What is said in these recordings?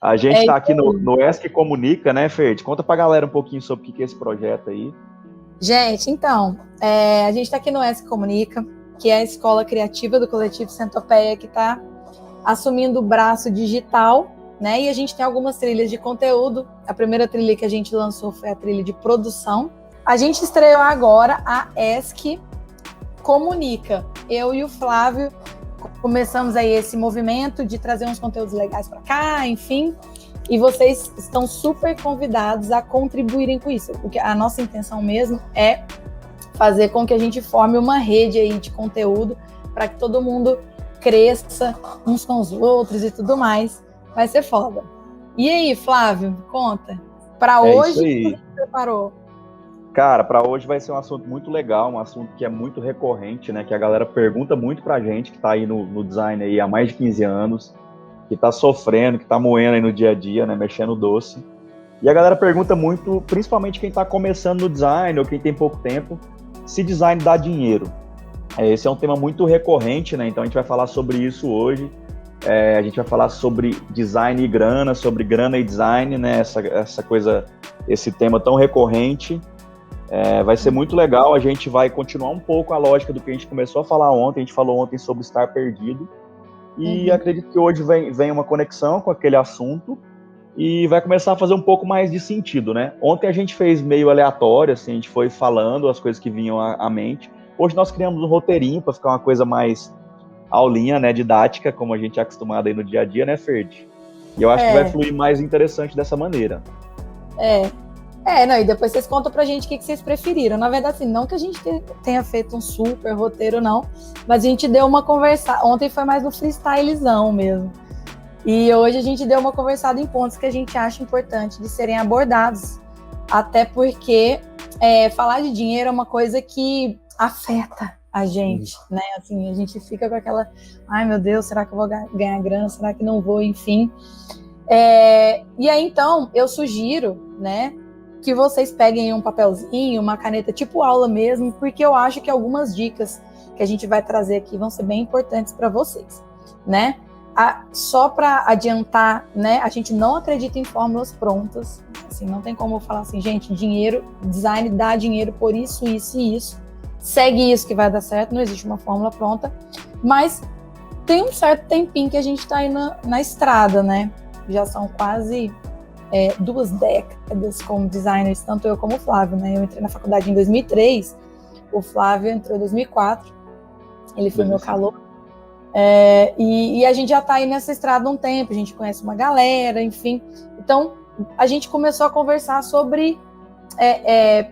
A gente É está isso aqui aí. no ESC Comunica, né, Ferd? Conta pra galera um pouquinho sobre o que é esse projeto aí. Gente, então, a gente está aqui no ESC Comunica, que é a escola criativa do Coletivo Centopeia, que está assumindo o braço digital, né? E a gente tem algumas trilhas de conteúdo. A primeira trilha que a gente lançou foi a trilha de produção. A gente estreou agora a ESC Comunica. Eu e o Flávio começamos aí esse movimento de trazer uns conteúdos legais para cá, enfim. E vocês estão super convidados a contribuírem com isso, porque a nossa intenção mesmo é fazer com que a gente forme uma rede aí de conteúdo para que todo mundo cresça uns com os outros e tudo mais. Vai ser foda. E aí, Flávio, conta. Para hoje, o que você preparou? Cara, para hoje vai ser um assunto muito legal, um assunto que é muito recorrente, né? Que a galera pergunta muito pra gente, que tá aí no design aí há mais de 15 anos, que tá sofrendo, que tá moendo aí no dia a dia, né? Mexendo doce. E a galera pergunta muito, principalmente quem tá começando no design ou quem tem pouco tempo, se design dá dinheiro. Esse é um tema muito recorrente, né? Então a gente vai falar sobre isso hoje. A gente vai falar sobre design e grana, sobre grana e design, né? Essa coisa, esse tema tão recorrente. Vai ser muito legal. A gente vai continuar um pouco a lógica do que a gente começou a falar ontem. A gente falou ontem sobre estar perdido. E acredito que hoje vem uma conexão com aquele assunto e vai começar a fazer um pouco mais de sentido, né? Ontem a gente fez meio aleatório, assim, a gente foi falando as coisas que vinham à mente. Hoje nós criamos um roteirinho para ficar uma coisa mais aulinha, né, didática, como a gente é acostumado aí no dia a dia, né, Ferdi? E eu acho que vai fluir mais interessante dessa maneira. Não, e depois vocês contam pra gente o que vocês preferiram. Na verdade, assim, não que a gente tenha feito um super roteiro, não, mas a gente deu uma conversa. Ontem foi mais no freestylezão mesmo. E hoje a gente deu uma conversada em pontos que a gente acha importante de serem abordados. Até porque falar de dinheiro é uma coisa que afeta a gente, né? Assim, a gente fica com aquela, ai meu Deus, será que eu vou ganhar grana? Será que não vou? Enfim. E aí, então, eu sugiro, né, que vocês peguem um papelzinho, uma caneta, tipo aula mesmo, porque eu acho que algumas dicas que a gente vai trazer aqui vão ser bem importantes para vocês, né? Só para adiantar, né, a gente não acredita em fórmulas prontas, assim, não tem como eu falar assim, gente, design dá dinheiro por isso, isso e isso, segue isso que vai dar certo, não existe uma fórmula pronta, mas tem um certo tempinho que a gente está aí na estrada, né? Já são quase 2 décadas como designers, tanto eu como o Flávio, né? Eu entrei na faculdade em 2003, o Flávio entrou em 2004, ele foi meu calor. E a gente já está aí nessa estrada há um tempo, a gente conhece uma galera, enfim. Então, a gente começou a conversar sobre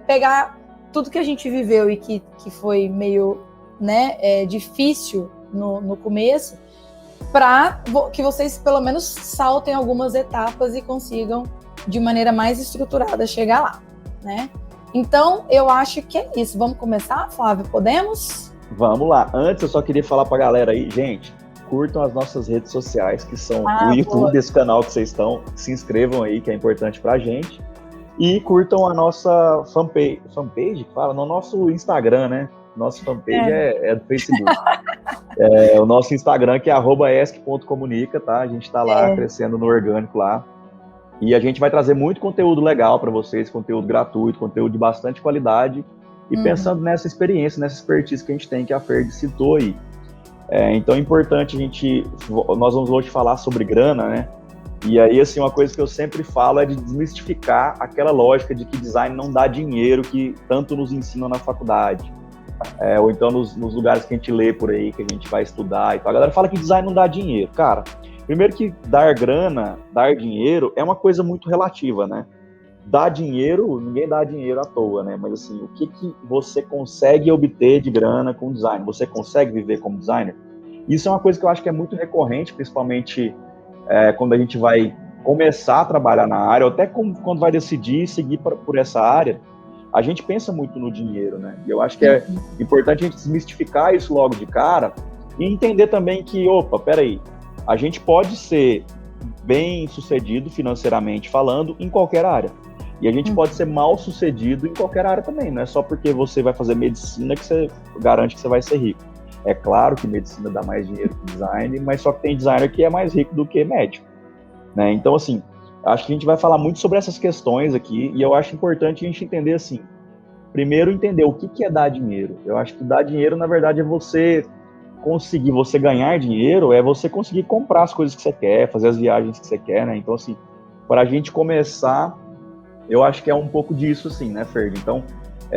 pegar tudo que a gente viveu e que foi meio, né, difícil no começo, para que vocês pelo menos saltem algumas etapas e consigam, de maneira mais estruturada, chegar lá, né? Então, eu acho que é isso. Vamos começar, Flávio? Podemos? Vamos lá. Antes, eu só queria falar pra galera aí, gente, curtam as nossas redes sociais, que são o YouTube, boa. Esse canal que vocês estão, se inscrevam aí, que é importante pra gente, e curtam a nossa fanpage, fala, no nosso Instagram, né? Nosso fanpage é do Facebook. O nosso Instagram, que é @esc.comunica, tá? A gente tá lá crescendo no orgânico lá. E a gente vai trazer muito conteúdo legal para vocês, conteúdo gratuito, conteúdo de bastante qualidade. E pensando nessa experiência, nessa expertise que a gente tem, que a Ferdi citou aí. Então é importante nós vamos hoje falar sobre grana, né? E aí, assim, uma coisa que eu sempre falo é de desmistificar aquela lógica de que design não dá dinheiro que tanto nos ensinam na faculdade. Ou então nos lugares que a gente lê por aí, que a gente vai estudar e tal. A galera fala que design não dá dinheiro. Cara, primeiro que dar grana, dar dinheiro é uma coisa muito relativa, né? Dar dinheiro, ninguém dá dinheiro à toa, né? Mas assim, o que você consegue obter de grana com design? Você consegue viver como designer? Isso é uma coisa que eu acho que é muito recorrente, principalmente quando a gente vai começar a trabalhar na área, ou até quando vai decidir seguir por essa área, a gente pensa muito no dinheiro, né? E eu acho que é importante a gente desmistificar isso logo de cara e entender também que, peraí, a gente pode ser bem sucedido financeiramente falando em qualquer área. E a gente pode ser mal sucedido em qualquer área também. Não é só porque você vai fazer medicina que você garante que você vai ser rico. É claro que medicina dá mais dinheiro que design, mas só que tem designer que é mais rico do que médico. né? Então, assim, acho que a gente vai falar muito sobre essas questões aqui, e eu acho importante a gente entender, assim, primeiro entender o que é dar dinheiro. Eu acho que dar dinheiro, na verdade, é você ganhar dinheiro, é você conseguir comprar as coisas que você quer, fazer as viagens que você quer, né? Então, assim, para a gente começar, eu acho que é um pouco disso, sim, né, Ferdi? Então,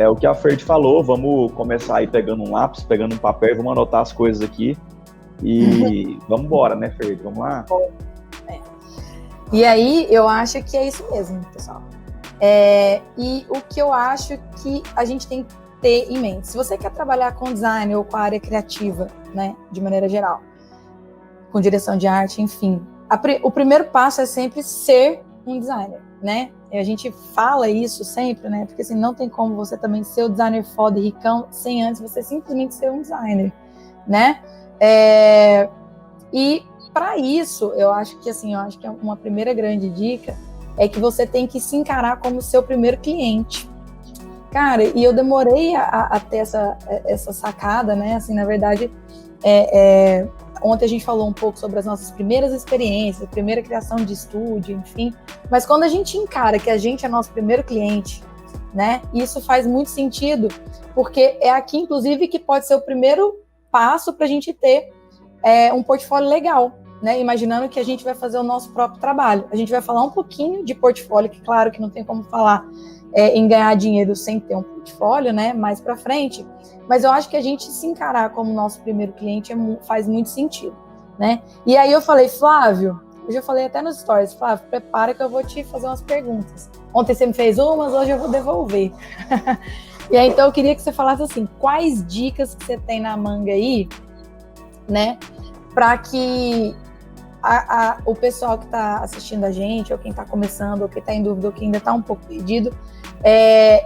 o que a Ferdi falou, vamos começar aí pegando um lápis, pegando um papel, vamos anotar as coisas aqui e vamos embora, né, Ferdi? Vamos lá? E aí, eu acho que é isso mesmo, pessoal. E o que eu acho que a gente tem que ter em mente, se você quer trabalhar com design ou com a área criativa, né, de maneira geral, com direção de arte, enfim, o primeiro passo é sempre ser um designer, né? E a gente fala isso sempre, né? Porque assim, não tem como você também ser o designer foda e ricão sem antes você simplesmente ser um designer, né? E para isso, eu acho que uma primeira grande dica é que você tem que se encarar como seu primeiro cliente. Cara, e eu demorei a ter essa sacada, né? Assim, na verdade, ontem a gente falou um pouco sobre as nossas primeiras experiências, a primeira criação de estúdio, enfim. Mas quando a gente encara que a gente é nosso primeiro cliente, né? Isso faz muito sentido, porque é aqui, inclusive, que pode ser o primeiro passo para a gente ter um portfólio legal, né? Imaginando que a gente vai fazer o nosso próprio trabalho. A gente vai falar um pouquinho de portfólio, que claro que não tem como falar em ganhar dinheiro sem ter um portfólio, né? Mais para frente. Mas eu acho que a gente se encarar como nosso primeiro cliente faz muito sentido, né? E aí eu falei, Flávio, eu já falei até nos stories, Flávio, prepara que eu vou te fazer umas perguntas. Ontem você me fez umas, hoje eu vou devolver. E aí, então, eu queria que você falasse assim, quais dicas que você tem na manga aí, né? Para que o pessoal que está assistindo a gente, ou quem está começando, ou quem está em dúvida, ou quem ainda está um pouco perdido,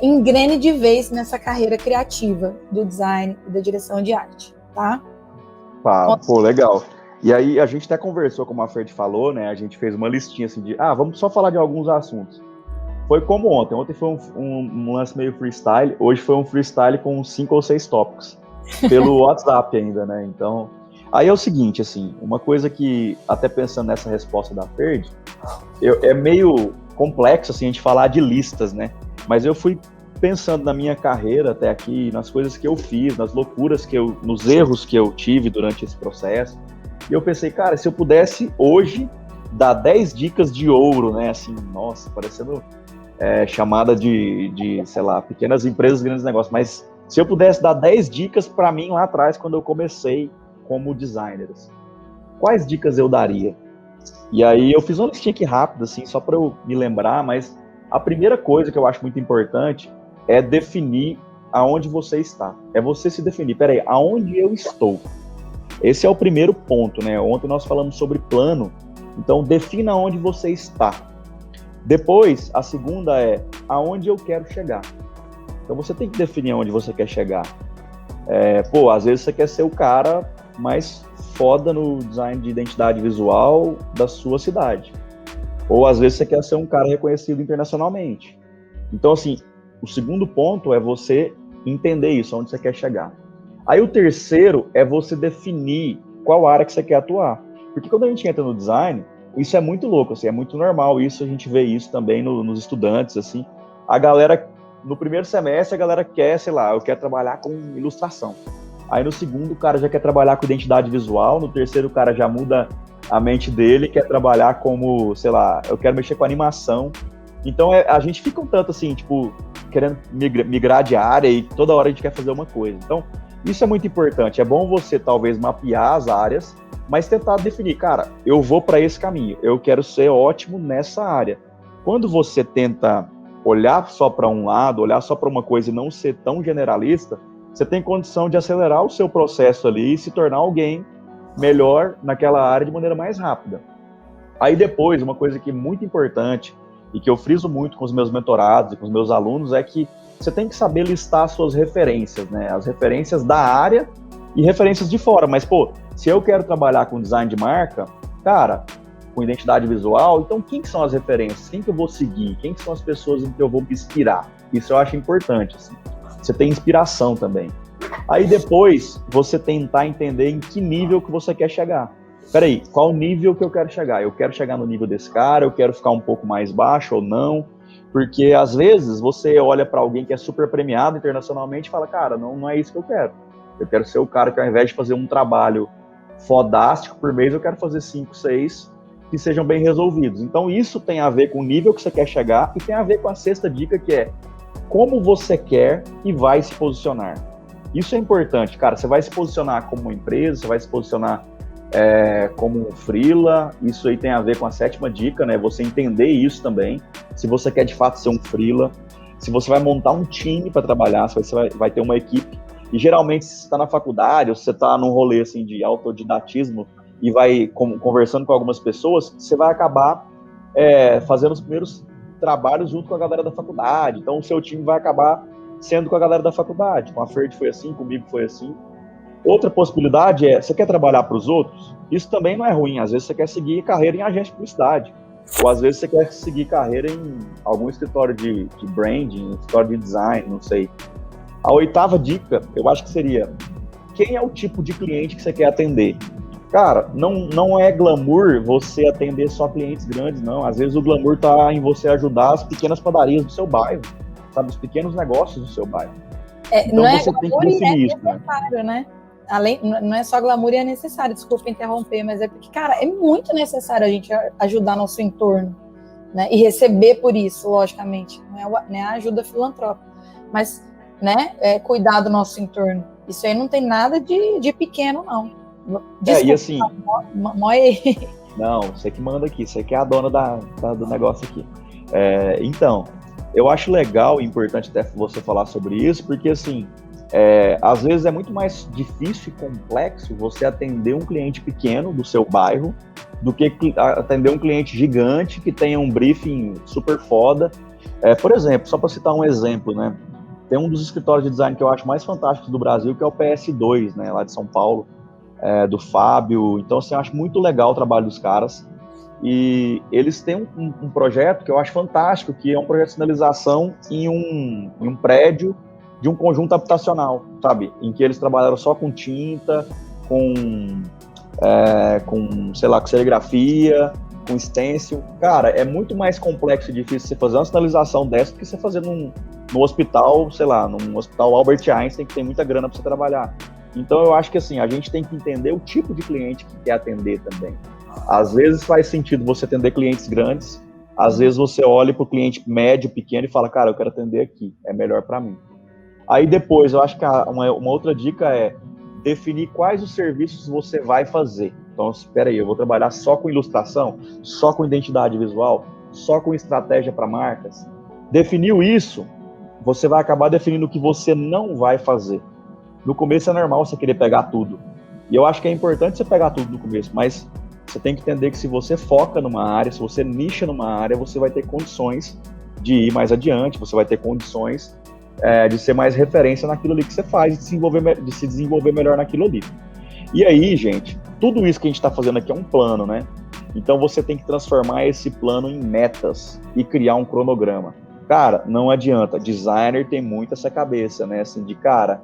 engrene de vez nessa carreira criativa do design e da direção de arte, tá? Pô, legal. E aí, a gente até conversou, como a Ferdi falou, né? A gente fez uma listinha assim de, vamos só falar de alguns assuntos. Foi como ontem. Ontem foi um lance meio freestyle, hoje foi um freestyle com 5 ou 6 tópicos. Pelo WhatsApp ainda, né? Então, aí é o seguinte, assim, uma coisa que, até pensando nessa resposta da Ferdi, é meio complexo, assim, a gente falar de listas, né? Mas eu fui pensando na minha carreira até aqui, nas coisas que eu fiz, nas loucuras nos erros que eu tive durante esse processo. E eu pensei, cara, se eu pudesse hoje dar 10 dicas de ouro, né? Assim, nossa, parecendo chamada de, sei lá, pequenas empresas, grandes negócios. Mas se eu pudesse dar 10 dicas para mim lá atrás, quando eu comecei como designer, assim, quais dicas eu daria? E aí eu fiz uma listinha aqui rápida, assim, só para eu me lembrar, mas a primeira coisa que eu acho muito importante é definir aonde você está. É você se definir, peraí, aonde eu estou? Esse é o primeiro ponto, né? Ontem nós falamos sobre plano, então defina onde você está. Depois, a segunda é aonde eu quero chegar. Então você tem que definir aonde você quer chegar. Às vezes você quer ser o cara mais foda no design de identidade visual da sua cidade. Ou às vezes você quer ser um cara reconhecido internacionalmente. Então, assim, o segundo ponto é você entender isso, onde você quer chegar. Aí o terceiro é você definir qual área que você quer atuar. Porque quando a gente entra no design, isso é muito louco, assim, é muito normal isso, a gente vê isso também nos estudantes, assim. A galera, no primeiro semestre, a galera quer, sei lá, eu quero trabalhar com ilustração. Aí no segundo, o cara já quer trabalhar com identidade visual, no terceiro, o cara já muda a mente dele, quer trabalhar como, sei lá, eu quero mexer com animação. Então a gente fica um tanto assim, tipo, querendo migrar de área e toda hora a gente quer fazer uma coisa. Então, isso é muito importante. É bom você, talvez, mapear as áreas, mas tentar definir, cara, eu vou para esse caminho, eu quero ser ótimo nessa área. Quando você tenta olhar só para um lado, olhar só para uma coisa e não ser tão generalista, você tem condição de acelerar o seu processo ali e se tornar alguém melhor naquela área de maneira mais rápida. Aí depois, uma coisa que é muito importante e que eu friso muito com os meus mentorados e com os meus alunos é que você tem que saber listar as suas referências, né? As referências da área e referências de fora. Mas, se eu quero trabalhar com design de marca, cara, com identidade visual, então quem que são as referências? Quem que eu vou seguir? Quem que são as pessoas em que eu vou me inspirar? Isso eu acho importante, assim. Você tem inspiração também. Aí depois, você tentar entender em que nível que você quer chegar. peraí, qual nível que eu quero chegar? Eu quero chegar no nível desse cara, eu quero ficar um pouco mais baixo ou não? Porque, às vezes, você olha para alguém que é super premiado internacionalmente e fala, cara, não é isso que eu quero. Eu quero ser o cara que, ao invés de fazer um trabalho fodástico por mês, eu quero fazer 5, 6 que sejam bem resolvidos. Então, isso tem a ver com o nível que você quer chegar e tem a ver com a sexta dica, que é como você quer e vai se posicionar. Isso é importante, cara. Você vai se posicionar como uma empresa, você vai se posicionar como um freela. Isso aí tem a ver com a sétima dica, né? Você entender isso também. Se você quer de fato ser um freela, se você vai montar um time para trabalhar, se você vai ter uma equipe. E geralmente, se você está na faculdade ou se você está num rolê assim, de autodidatismo e vai conversando com algumas pessoas, você vai acabar fazendo os primeiros trabalhos junto com a galera da faculdade. Então, o seu time vai acabar sendo com a galera da faculdade. Com a Ferd foi assim, comigo foi assim. Outra possibilidade você quer trabalhar para os outros? Isso também não é ruim. Às vezes você quer seguir carreira em agência de publicidade. Ou às vezes você quer seguir carreira em algum escritório de branding, escritório de design, não sei. A oitava dica, eu acho que seria: quem é o tipo de cliente que você quer atender? Cara, não é glamour você atender só clientes grandes, não. Às vezes o glamour tá em você ajudar as pequenas padarias do seu bairro, sabe? Os pequenos negócios do seu bairro. Então não você tem que definir isso, né? Não é só glamour e é necessário, desculpa interromper, mas é porque, cara, é muito necessário a gente ajudar nosso entorno, né? E receber por isso, logicamente. Não é a ajuda filantrópica, mas, né, cuidar do nosso entorno. Isso aí não tem nada de pequeno, não. Desculpa, e assim... Moe. Não, você que manda aqui, você que é a dona do negócio aqui. Então, eu acho legal e importante até você falar sobre isso, porque assim, às vezes é muito mais difícil e complexo você atender um cliente pequeno do seu bairro do que atender um cliente gigante que tenha um briefing super foda. Por exemplo, só para citar um exemplo, né? Tem um dos escritórios de design que eu acho mais fantásticos do Brasil, que é o PS2, né, lá de São Paulo, do Fábio. Então, assim, eu acho muito legal o trabalho dos caras. E eles têm um projeto que eu acho fantástico, que é um projeto de sinalização em um prédio de um conjunto habitacional, sabe? Em que eles trabalharam só com tinta, com sei lá, com serigrafia, com stencil. Cara, é muito mais complexo e difícil você fazer uma sinalização dessa do que você fazer num hospital, sei lá, num hospital Albert Einstein, que tem muita grana para você trabalhar. Então, eu acho que assim, a gente tem que entender o tipo de cliente que quer atender também. Às vezes faz sentido você atender clientes grandes, às vezes você olha para o cliente médio, pequeno e fala, cara, eu quero atender aqui, é melhor para mim. Aí depois, eu acho que uma outra dica é definir quais os serviços você vai fazer. Então, espera aí, eu vou trabalhar só com ilustração, só com identidade visual, só com estratégia para marcas. Definiu isso, você vai acabar definindo o que você não vai fazer. No começo é normal você querer pegar tudo. E eu acho que é importante você pegar tudo no começo, mas você tem que entender que se você foca numa área, se você nicha numa área, você vai ter condições de ir mais adiante, você vai ter condições de ser mais referência naquilo ali que você faz, de se desenvolver melhor naquilo ali. E aí, gente, tudo isso que a gente está fazendo aqui é um plano, né? Então você tem que transformar esse plano em metas e criar um cronograma. Cara, não adianta. Designer tem muito essa cabeça, né? Assim, de cara,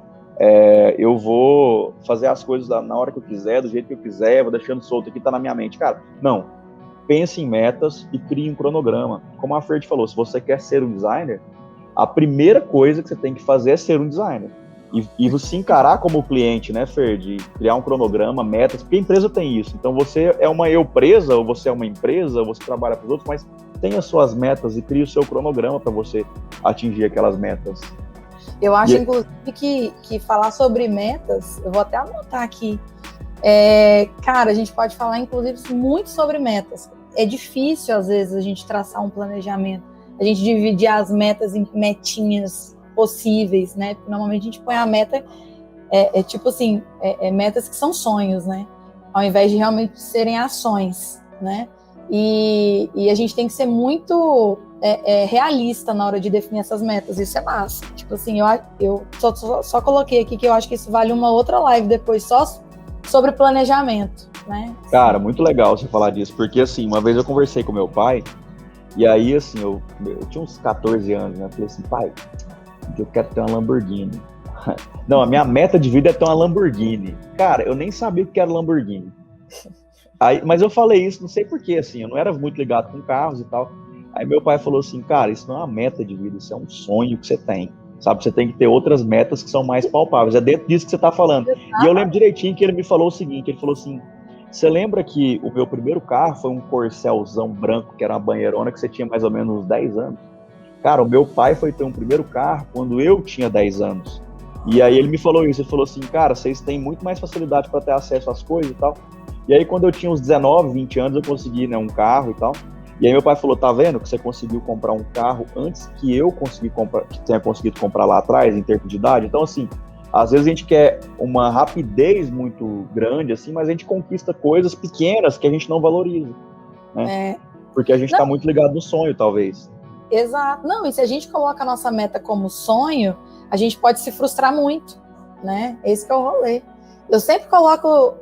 eu vou fazer as coisas na hora que eu quiser, do jeito que eu quiser, vou deixando solto aqui, tá na minha mente. Cara, não. Pense em metas e crie um cronograma. Como a Ferd falou, se você quer ser um designer, a primeira coisa que você tem que fazer é ser um designer. E você encarar como cliente, né, Ferd? Criar um cronograma, metas, porque a empresa tem isso. Então você é uma empresa, ou você é uma empresa, ou você trabalha para os outros, mas tenha suas metas e crie o seu cronograma para você atingir aquelas metas. Eu acho, inclusive, que falar sobre metas, eu vou até anotar aqui. Cara, a gente pode falar, inclusive, muito sobre metas. É difícil, às vezes, a gente traçar um planejamento, a gente dividir as metas em metinhas possíveis, né? Porque normalmente a gente põe a meta, tipo assim, metas que são sonhos, né? Ao invés de realmente serem ações, né? E a gente tem que ser muito realista na hora de definir essas metas, isso é massa. Tipo assim, eu só coloquei aqui que eu acho que isso vale uma outra live depois, só sobre planejamento, né? Cara, muito legal você falar disso, porque assim, uma vez eu conversei com meu pai, e aí assim, eu tinha uns 14 anos, né? Eu falei assim, pai, eu quero ter uma Lamborghini. Não, a minha meta de vida é ter uma Lamborghini. Cara, eu nem sabia o que era Lamborghini. Aí, mas eu falei isso, não sei porquê, assim, eu não era muito ligado com carros e tal. Aí meu pai falou assim, cara, isso não é uma meta de vida, isso é um sonho que você tem. Sabe, você tem que ter outras metas que são mais palpáveis. É dentro disso que você tá falando. E eu lembro direitinho que ele me falou o seguinte, ele falou assim, você lembra que o meu primeiro carro foi um Corcelzão branco, que era uma banheirona, que você tinha mais ou menos uns 10 anos? Cara, o meu pai foi ter um primeiro carro quando eu tinha 10 anos. E aí ele me falou isso, ele falou assim, cara, vocês têm muito mais facilidade para ter acesso às coisas e tal. E aí quando eu tinha uns 19, 20 anos, eu consegui, né, um carro e tal. E aí meu pai falou, tá vendo que você conseguiu comprar um carro antes que eu tenha conseguido comprar lá atrás, em termos de idade? Então, assim, às vezes a gente quer uma rapidez muito grande, assim, mas a gente conquista coisas pequenas que a gente não valoriza, né? Porque a gente tá muito ligado no sonho, talvez. Exato. Não, e se a gente coloca a nossa meta como sonho, a gente pode se frustrar muito, né? Esse que é o rolê. Eu sempre coloco,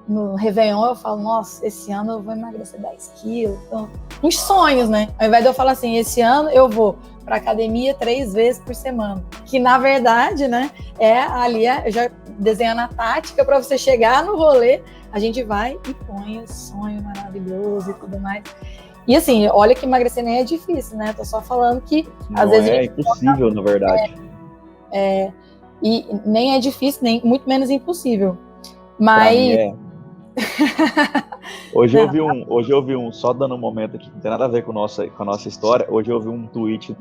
no Réveillon eu falo, nossa, esse ano eu vou emagrecer 10 quilos. Então, uns sonhos, né? Ao invés de eu falar assim, esse ano eu vou pra academia 3 vezes por semana. Que, na verdade, né, eu já desenhando a tática para você chegar no rolê, a gente vai e põe o sonho maravilhoso e tudo mais. E assim, olha que emagrecer nem é difícil, né? Tô só falando que às vezes é impossível, na verdade. E nem é difícil, nem muito menos impossível. Mas Hoje eu vi um, só dando um momento aqui, não tem nada a ver com a nossa história. Hoje eu vi um tweet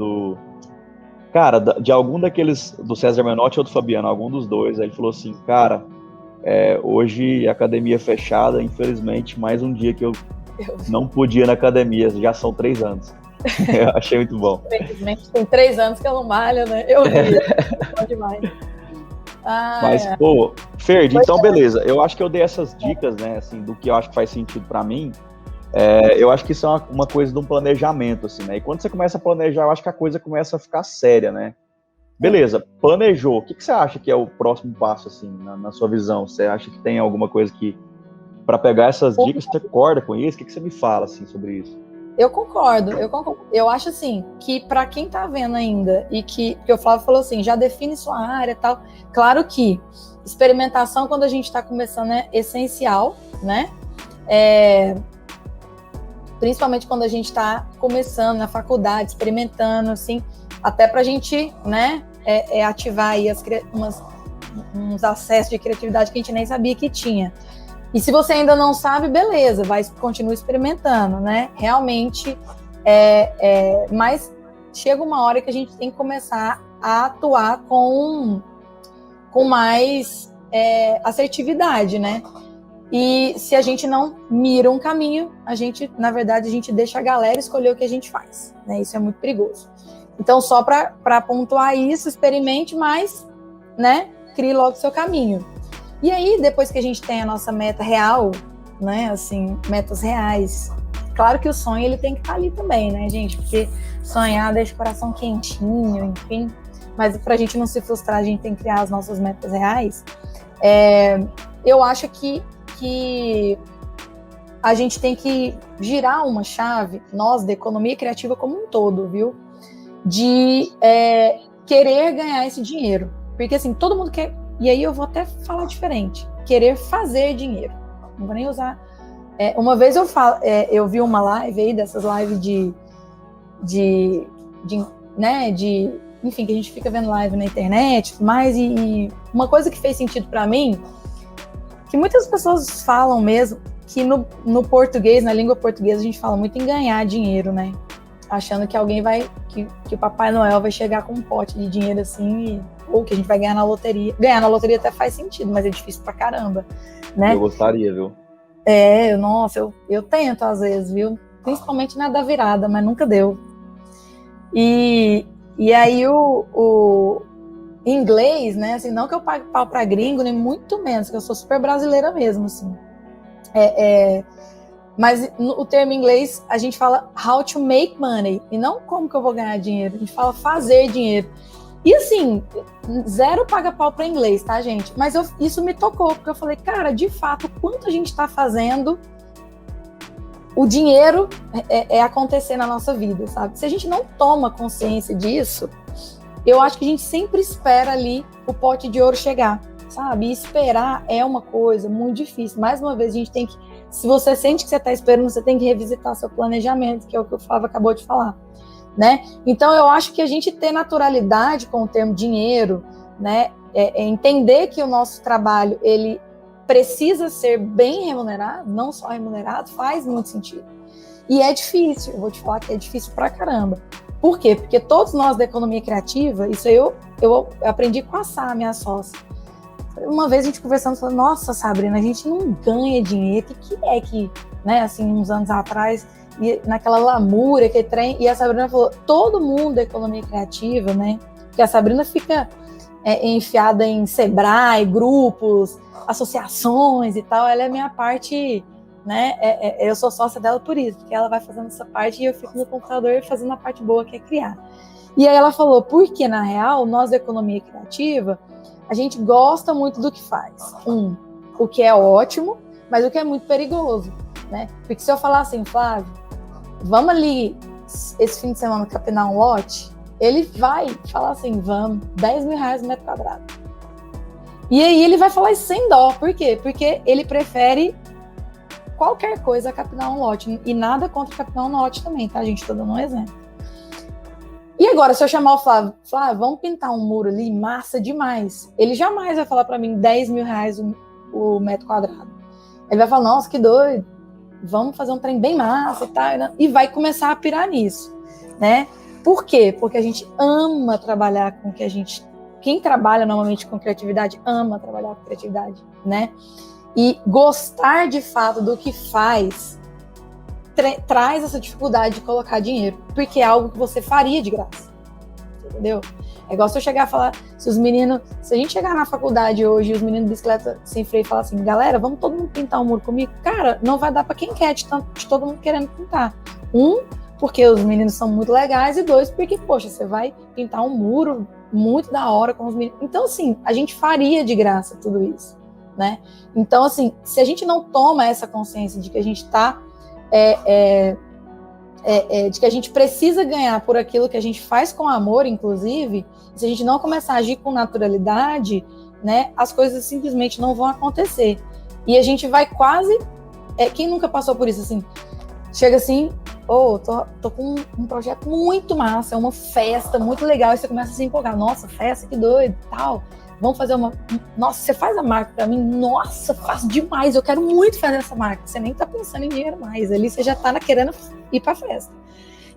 de algum daqueles, do César Menotti ou do Fabiano, algum dos dois. Aí ele falou assim, cara, hoje academia fechada, infelizmente, mais um dia que eu não podia ir na academia, já são 3 anos. Eu achei muito bom. Infelizmente, tem 3 anos que eu não malho, né? Eu vi, bom demais. Mas, pô, Ferdi, então beleza. Eu acho que eu dei essas dicas, né, assim, do que eu acho que faz sentido pra mim. Eu acho que isso é uma coisa de um planejamento, assim, né? E quando você começa a planejar, eu acho que a coisa começa a ficar séria, né? Beleza, planejou. O que você acha que é o próximo passo, assim, na sua visão? Você acha que tem alguma coisa que, para pegar essas dicas, você concorda com isso? O que você me fala, assim, sobre isso? Eu concordo. Eu acho, assim, que para quem tá vendo ainda, e que o Flávio falou assim, já define sua área e tal. Claro que experimentação, quando a gente tá começando, é essencial, né? Principalmente quando a gente tá começando na faculdade, experimentando, assim, até pra gente, né, ativar aí uns acessos de criatividade que a gente nem sabia que tinha. E se você ainda não sabe, beleza, continua experimentando, né? Realmente, mas chega uma hora que a gente tem que começar a atuar com mais assertividade, né? E se a gente não mira um caminho, na verdade, a gente deixa a galera escolher o que a gente faz, né? Isso é muito perigoso. Então, só para pontuar isso, experimente, mas, né, crie logo o seu caminho. E aí, depois que a gente tem a nossa meta real, né, assim, metas reais, claro que o sonho ele tem que estar ali também, né, gente? Porque sonhar deixa o coração quentinho, enfim. Mas pra gente não se frustrar, a gente tem que criar as nossas metas reais. Eu acho que a gente tem que girar uma chave, nós, da economia criativa como um todo, viu? De querer ganhar esse dinheiro. Porque, assim, todo mundo quer... E aí eu vou até falar diferente. Querer fazer dinheiro. Não vou nem usar... uma vez eu vi uma live aí, dessas lives enfim, que a gente fica vendo live na internet, mas e uma coisa que fez sentido para mim, que muitas pessoas falam mesmo, que no português, na língua portuguesa, a gente fala muito em ganhar dinheiro, né? Achando que alguém que o Papai Noel vai chegar com um pote de dinheiro assim, ou que a gente vai ganhar na loteria. Ganhar na loteria até faz sentido, mas é difícil pra caramba, né? Eu gostaria, viu? Eu tento às vezes, viu? Principalmente na da virada, mas nunca deu. E aí o inglês, né? Assim, não que eu pague pau pra gringo, nem muito menos, que eu sou super brasileira mesmo, assim. Mas o termo em inglês, a gente fala how to make money, e não como que eu vou ganhar dinheiro, a gente fala fazer dinheiro. E assim, zero paga pau para inglês, tá, gente? Mas isso me tocou, porque eu falei, cara, de fato, quanto a gente tá fazendo o dinheiro acontecer na nossa vida, sabe? Se a gente não toma consciência disso, eu acho que a gente sempre espera ali o pote de ouro chegar, sabe? E esperar é uma coisa muito difícil. Mais uma vez, a gente tem que, se você sente que você está esperando, você tem que revisitar seu planejamento, que é o que o Flávio acabou de falar, né? Então, eu acho que a gente ter naturalidade com o termo dinheiro, né? Entender que o nosso trabalho, ele precisa ser bem remunerado, não só remunerado, faz muito sentido. E é difícil, eu vou te falar que é difícil pra caramba. Por quê? Porque todos nós da economia criativa, isso aí eu aprendi com a Sá, minha sócia. Uma vez a gente conversando, falando, nossa, Sabrina, a gente não ganha dinheiro, o que é que, né, assim, uns anos atrás, naquela lamúria, aquele trem, e a Sabrina falou, todo mundo da economia criativa, né, porque a Sabrina fica enfiada em Sebrae, grupos, associações e tal, ela é minha parte, né, eu sou sócia dela por isso, porque ela vai fazendo essa parte e eu fico no computador fazendo a parte boa, que é criar. E aí ela falou, porque na real, nós da economia criativa, a gente gosta muito do que faz. O que é ótimo, mas o que é muito perigoso, né? Porque se eu falar assim, Flávio, vamos ali esse fim de semana capinar um lote, ele vai falar assim, vamos, 10 mil reais no metro quadrado. E aí ele vai falar isso sem dó. Por quê? Porque ele prefere qualquer coisa a capinar um lote. E nada contra capinar um lote também, tá, gente? Tô dando um exemplo. E agora, se eu chamar o Flávio, vamos pintar um muro ali, massa demais. Ele jamais vai falar para mim 10 mil reais o metro quadrado. Ele vai falar, nossa, que doido, vamos fazer um trem bem massa e tal, né? E vai começar a pirar nisso, né? Por quê? Porque a gente ama trabalhar com o que a gente... Quem trabalha normalmente com criatividade, ama trabalhar com criatividade, né? E gostar de fato do que faz... traz essa dificuldade de colocar dinheiro, porque é algo que você faria de graça, entendeu? É igual se eu chegar a falar, se a gente chegar na faculdade hoje e os meninos de bicicleta sem freio falar assim, galera, vamos todo mundo pintar um muro comigo? Cara, não vai dar para quem quer, de todo mundo querendo pintar. Porque os meninos são muito legais, e 2, porque, poxa, você vai pintar um muro muito da hora com os meninos. Então, assim, a gente faria de graça tudo isso, né? Então, assim, se a gente não toma essa consciência de que a gente está de que a gente precisa ganhar por aquilo que a gente faz com amor, inclusive, se a gente não começar a agir com naturalidade, né, as coisas simplesmente não vão acontecer. E a gente vai quase... quem nunca passou por isso, assim? Chega assim, tô com um projeto muito massa, é uma festa muito legal, e você começa a se empolgar. Nossa, festa, que doido, tal... Vamos fazer uma... Nossa, você faz a marca pra mim? Nossa, faço demais, eu quero muito fazer essa marca. Você nem tá pensando em dinheiro mais, ali você já tá querendo ir pra festa.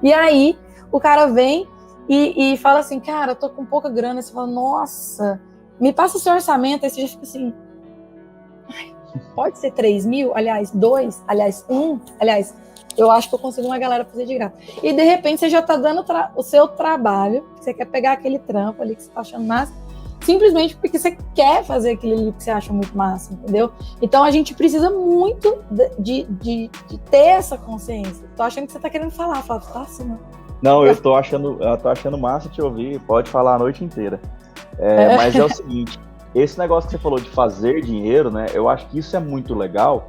E aí, o cara vem e fala assim, cara, eu tô com pouca grana. Você fala, nossa, me passa o seu orçamento. Aí você já fica assim, pode ser 3 mil? Aliás, 2? Aliás, 1? Aliás, eu acho que eu consigo uma galera fazer de graça. E de repente você já tá dando o seu trabalho, você quer pegar aquele trampo ali que você tá achando massa, simplesmente porque você quer fazer aquilo ali que você acha muito massa, entendeu? Então a gente precisa muito de ter essa consciência. Tô achando que você tá querendo falar, Flávio, tá assim, não? Não, eu tô achando massa te ouvir, pode falar a noite inteira. Mas é o seguinte, esse negócio que você falou de fazer dinheiro, né? Eu acho que isso é muito legal,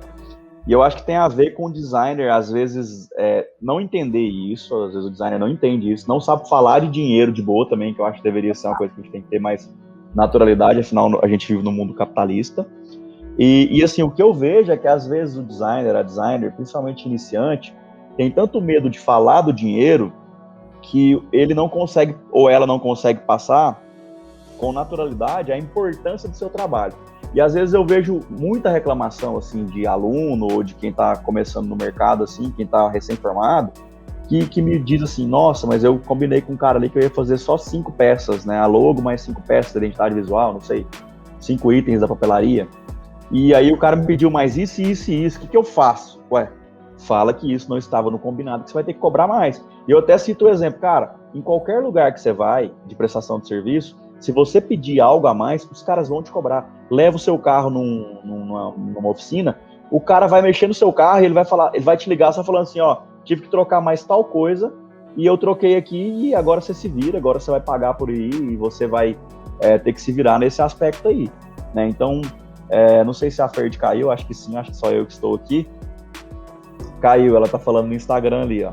e eu acho que tem a ver com o designer, às vezes, não entender isso, às vezes o designer não entende isso, não sabe falar de dinheiro de boa também, que eu acho que deveria ser uma coisa que a gente tem que ter mais naturalidade, afinal a gente vive num mundo capitalista. E assim, o que eu vejo é que às vezes o designer, a designer, principalmente iniciante, tem tanto medo de falar do dinheiro que ele não consegue, ou ela não consegue passar com naturalidade a importância do seu trabalho. E às vezes eu vejo muita reclamação assim de aluno ou de quem está começando no mercado, assim, quem está recém-formado, que me diz assim, nossa, mas eu combinei com um cara ali que eu ia fazer só 5 peças, né, a logo mais 5 peças da identidade visual, não sei, 5 itens da papelaria, e aí o cara me pediu mais isso, isso e isso, o que eu faço? Ué, fala que isso não estava no combinado, que você vai ter que cobrar mais. E eu até cito o exemplo, cara, em qualquer lugar que você vai, de prestação de serviço, se você pedir algo a mais, os caras vão te cobrar. Leva o seu carro numa oficina, o cara vai mexer no seu carro e ele vai te ligar só falando assim, ó, tive que trocar mais tal coisa, e eu troquei aqui, e agora você se vira, agora você vai pagar por aí, e você vai ter que se virar nesse aspecto aí, né? Então, não sei se a Ferdi caiu, acho que sim, acho que só eu que estou aqui. Caiu, ela tá falando no Instagram ali, ó.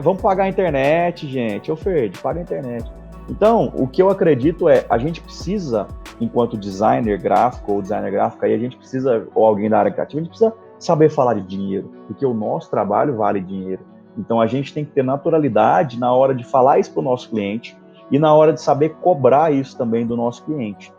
Vamos pagar a internet, gente. Ô, Ferdi, paga a internet. Então, o que eu acredito é, a gente precisa, enquanto designer gráfico ou designer gráfico, aí a gente precisa, ou alguém da área criativa, a gente precisa saber falar de dinheiro, porque o nosso trabalho vale dinheiro. Então, a gente tem que ter naturalidade na hora de falar isso para o nosso cliente e na hora de saber cobrar isso também do nosso cliente.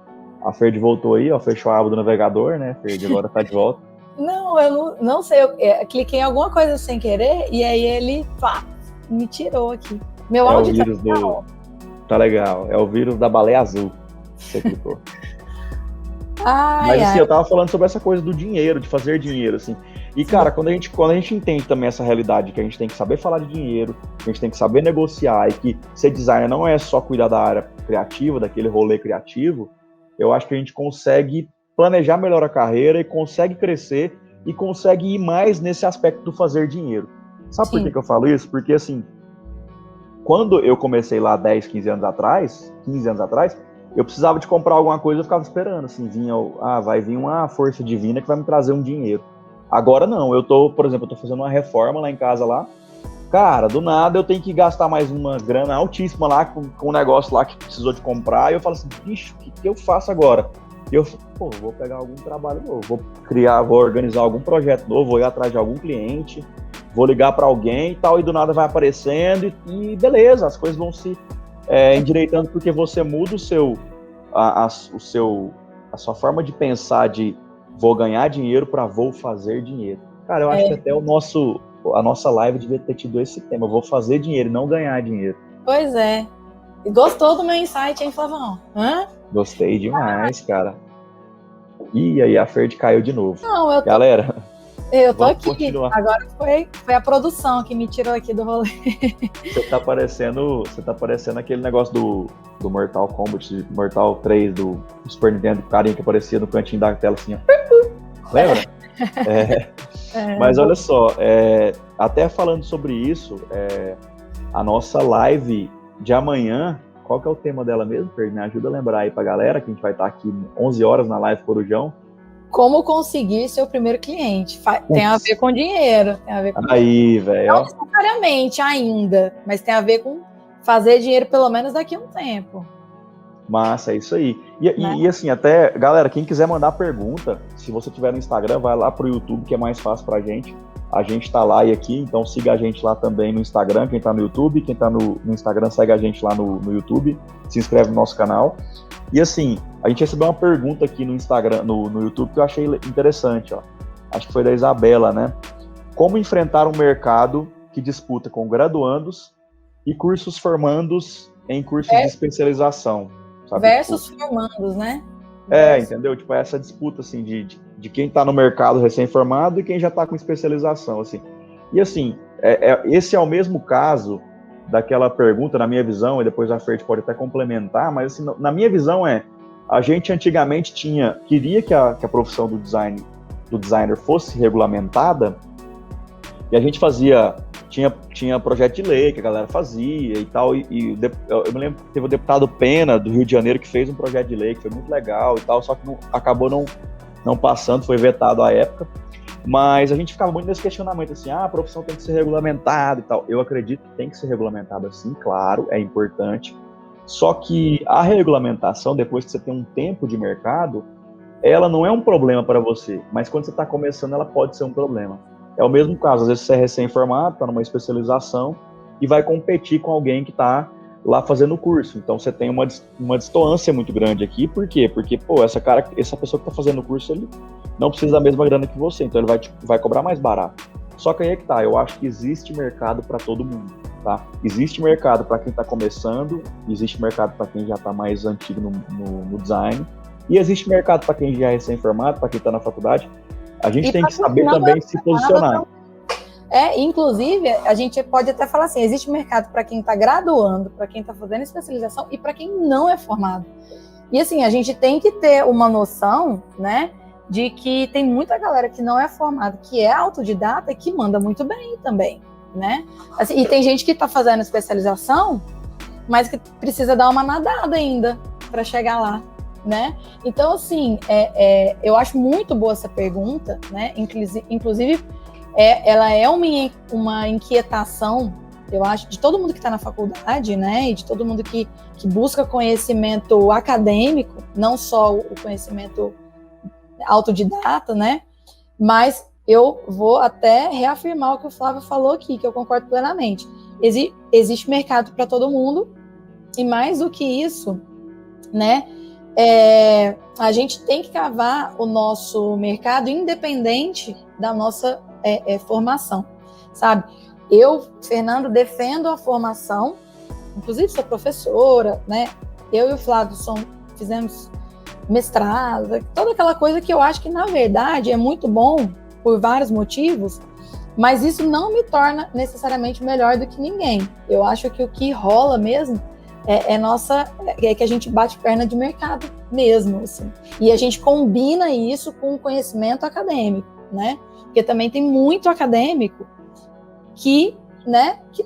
A Ferdi voltou aí, ó, fechou a aba do navegador, né, Ferdi? Agora tá de volta. Não, eu não sei, eu cliquei em alguma coisa sem querer e aí ele, pá, me tirou aqui. Meu áudio o vírus tá legal, é o vírus da baleia azul que você clicou. Mas assim, eu tava falando sobre essa coisa do dinheiro, de fazer dinheiro, assim. E, cara, quando a gente entende também essa realidade, que a gente tem que saber falar de dinheiro, que a gente tem que saber negociar, e que ser designer não é só cuidar da área criativa, daquele rolê criativo, eu acho que a gente consegue planejar melhor a carreira e consegue crescer e consegue ir mais nesse aspecto do fazer dinheiro. Sabe por que eu falo isso? Porque, assim, quando eu comecei lá 10, 15 anos atrás, eu precisava de comprar alguma coisa, eu ficava esperando, assim, vai vir uma força divina que vai me trazer um dinheiro. Agora não, por exemplo, eu tô fazendo uma reforma lá em casa lá, cara, do nada eu tenho que gastar mais uma grana altíssima lá com um negócio lá que precisou de comprar, e eu falo assim, bicho, o que eu faço agora? E eu, vou pegar algum trabalho novo, vou organizar algum projeto novo, vou ir atrás de algum cliente, vou ligar para alguém e tal, e do nada vai aparecendo, e beleza, as coisas vão se endireitando, porque você muda a sua forma de pensar de vou ganhar dinheiro para vou fazer dinheiro. Cara, eu acho que até a nossa live devia ter tido esse tema, vou fazer dinheiro, não ganhar dinheiro. Pois é. Gostou do meu insight, hein, Flavão? Hã? Gostei demais, cara. E aí a Ferdi caiu de novo. Não, galera, eu tô aqui. Continuar. Agora foi a produção que me tirou aqui do rolê. Você tá parecendo aquele negócio do Mortal Kombat, Mortal 3, do Super Nintendo, o carinha que aparecia no cantinho da tela assim, ó. Lembra? Mas olha só, até falando sobre isso, a nossa live de amanhã, qual que é o tema dela mesmo, Fer? Me ajuda a lembrar aí pra galera, que a gente vai estar aqui 11 horas na live Corujão. Como conseguir seu primeiro cliente. Tem a ver com dinheiro. Aí, velho. Não necessariamente ainda, mas tem a ver com fazer dinheiro pelo menos daqui a um tempo. Massa, é isso aí. E assim, até, galera, quem quiser mandar pergunta, se você tiver no Instagram, vai lá pro YouTube, que é mais fácil pra gente. A gente tá lá e aqui, então siga a gente lá também no Instagram, quem tá no YouTube, quem tá no Instagram, segue a gente lá no YouTube, se inscreve no nosso canal. E assim, a gente recebeu uma pergunta aqui no Instagram, no YouTube, que eu achei interessante, ó. Acho que foi da Isabela, né? Como enfrentar um mercado que disputa com graduandos e cursos formandos em cursos de especialização? Sabe? Versus formandos, né? Entendeu? Tipo, essa disputa, assim, de quem tá no mercado recém-formado e quem já tá com especialização, assim. E assim, esse é o mesmo caso daquela pergunta, na minha visão, e depois a Ferdi pode até complementar, mas assim, na minha visão a gente antigamente queria que a profissão do designer fosse regulamentada, e a gente tinha projeto de lei que a galera fazia e tal, e eu me lembro que teve o deputado Pena, do Rio de Janeiro, que fez um projeto de lei que foi muito legal e tal, só que acabou não passando, foi vetado à época. Mas a gente ficava muito nesse questionamento, assim, a profissão tem que ser regulamentada e tal. Eu acredito que tem que ser regulamentada, sim, claro, é importante. Só que a regulamentação, depois que você tem um tempo de mercado, ela não é um problema para você, mas quando você está começando, ela pode ser um problema. É o mesmo caso, às vezes você é recém-formado, está numa especialização e vai competir com alguém que está lá fazendo o curso. Então você tem uma distância muito grande aqui. Por quê? Porque, essa pessoa que está fazendo o curso, ele não precisa da mesma grana que você, então ele vai cobrar mais barato. Só que aí é que tá, eu acho que existe mercado para todo mundo, tá? Existe mercado para quem está começando, existe mercado para quem já está mais antigo no design, e existe mercado para quem já é recém-formado, para quem está na faculdade. A gente tem que saber também se posicionar. Inclusive, a gente pode até falar assim, existe mercado para quem está graduando, para quem está fazendo especialização e para quem não é formado. E assim, a gente tem que ter uma noção, né, de que tem muita galera que não é formada, que é autodidata e que manda muito bem também, né? Assim, e tem gente que está fazendo especialização, mas que precisa dar uma nadada ainda para chegar lá, né? Então, assim, eu acho muito boa essa pergunta, né? Inclusive, ela é uma inquietação Eu acho, de todo mundo que está na faculdade, né, e de todo mundo que busca conhecimento acadêmico, não só o conhecimento autodidata, né, mas eu vou até reafirmar o que o Flávio falou aqui, que eu concordo plenamente. Existe mercado para todo mundo, e mais do que isso, né, a gente tem que cavar o nosso mercado independente da nossa formação, sabe? Eu, Fernando, defendo a formação, inclusive sou professora, né? Eu e o Flávio fizemos mestrado, toda aquela coisa que eu acho que, na verdade, é muito bom por vários motivos, mas isso não me torna necessariamente melhor do que ninguém. Eu acho que o que rola mesmo é que a gente bate perna de mercado mesmo, assim. E a gente combina isso com o conhecimento acadêmico, né? Porque também tem muito acadêmico que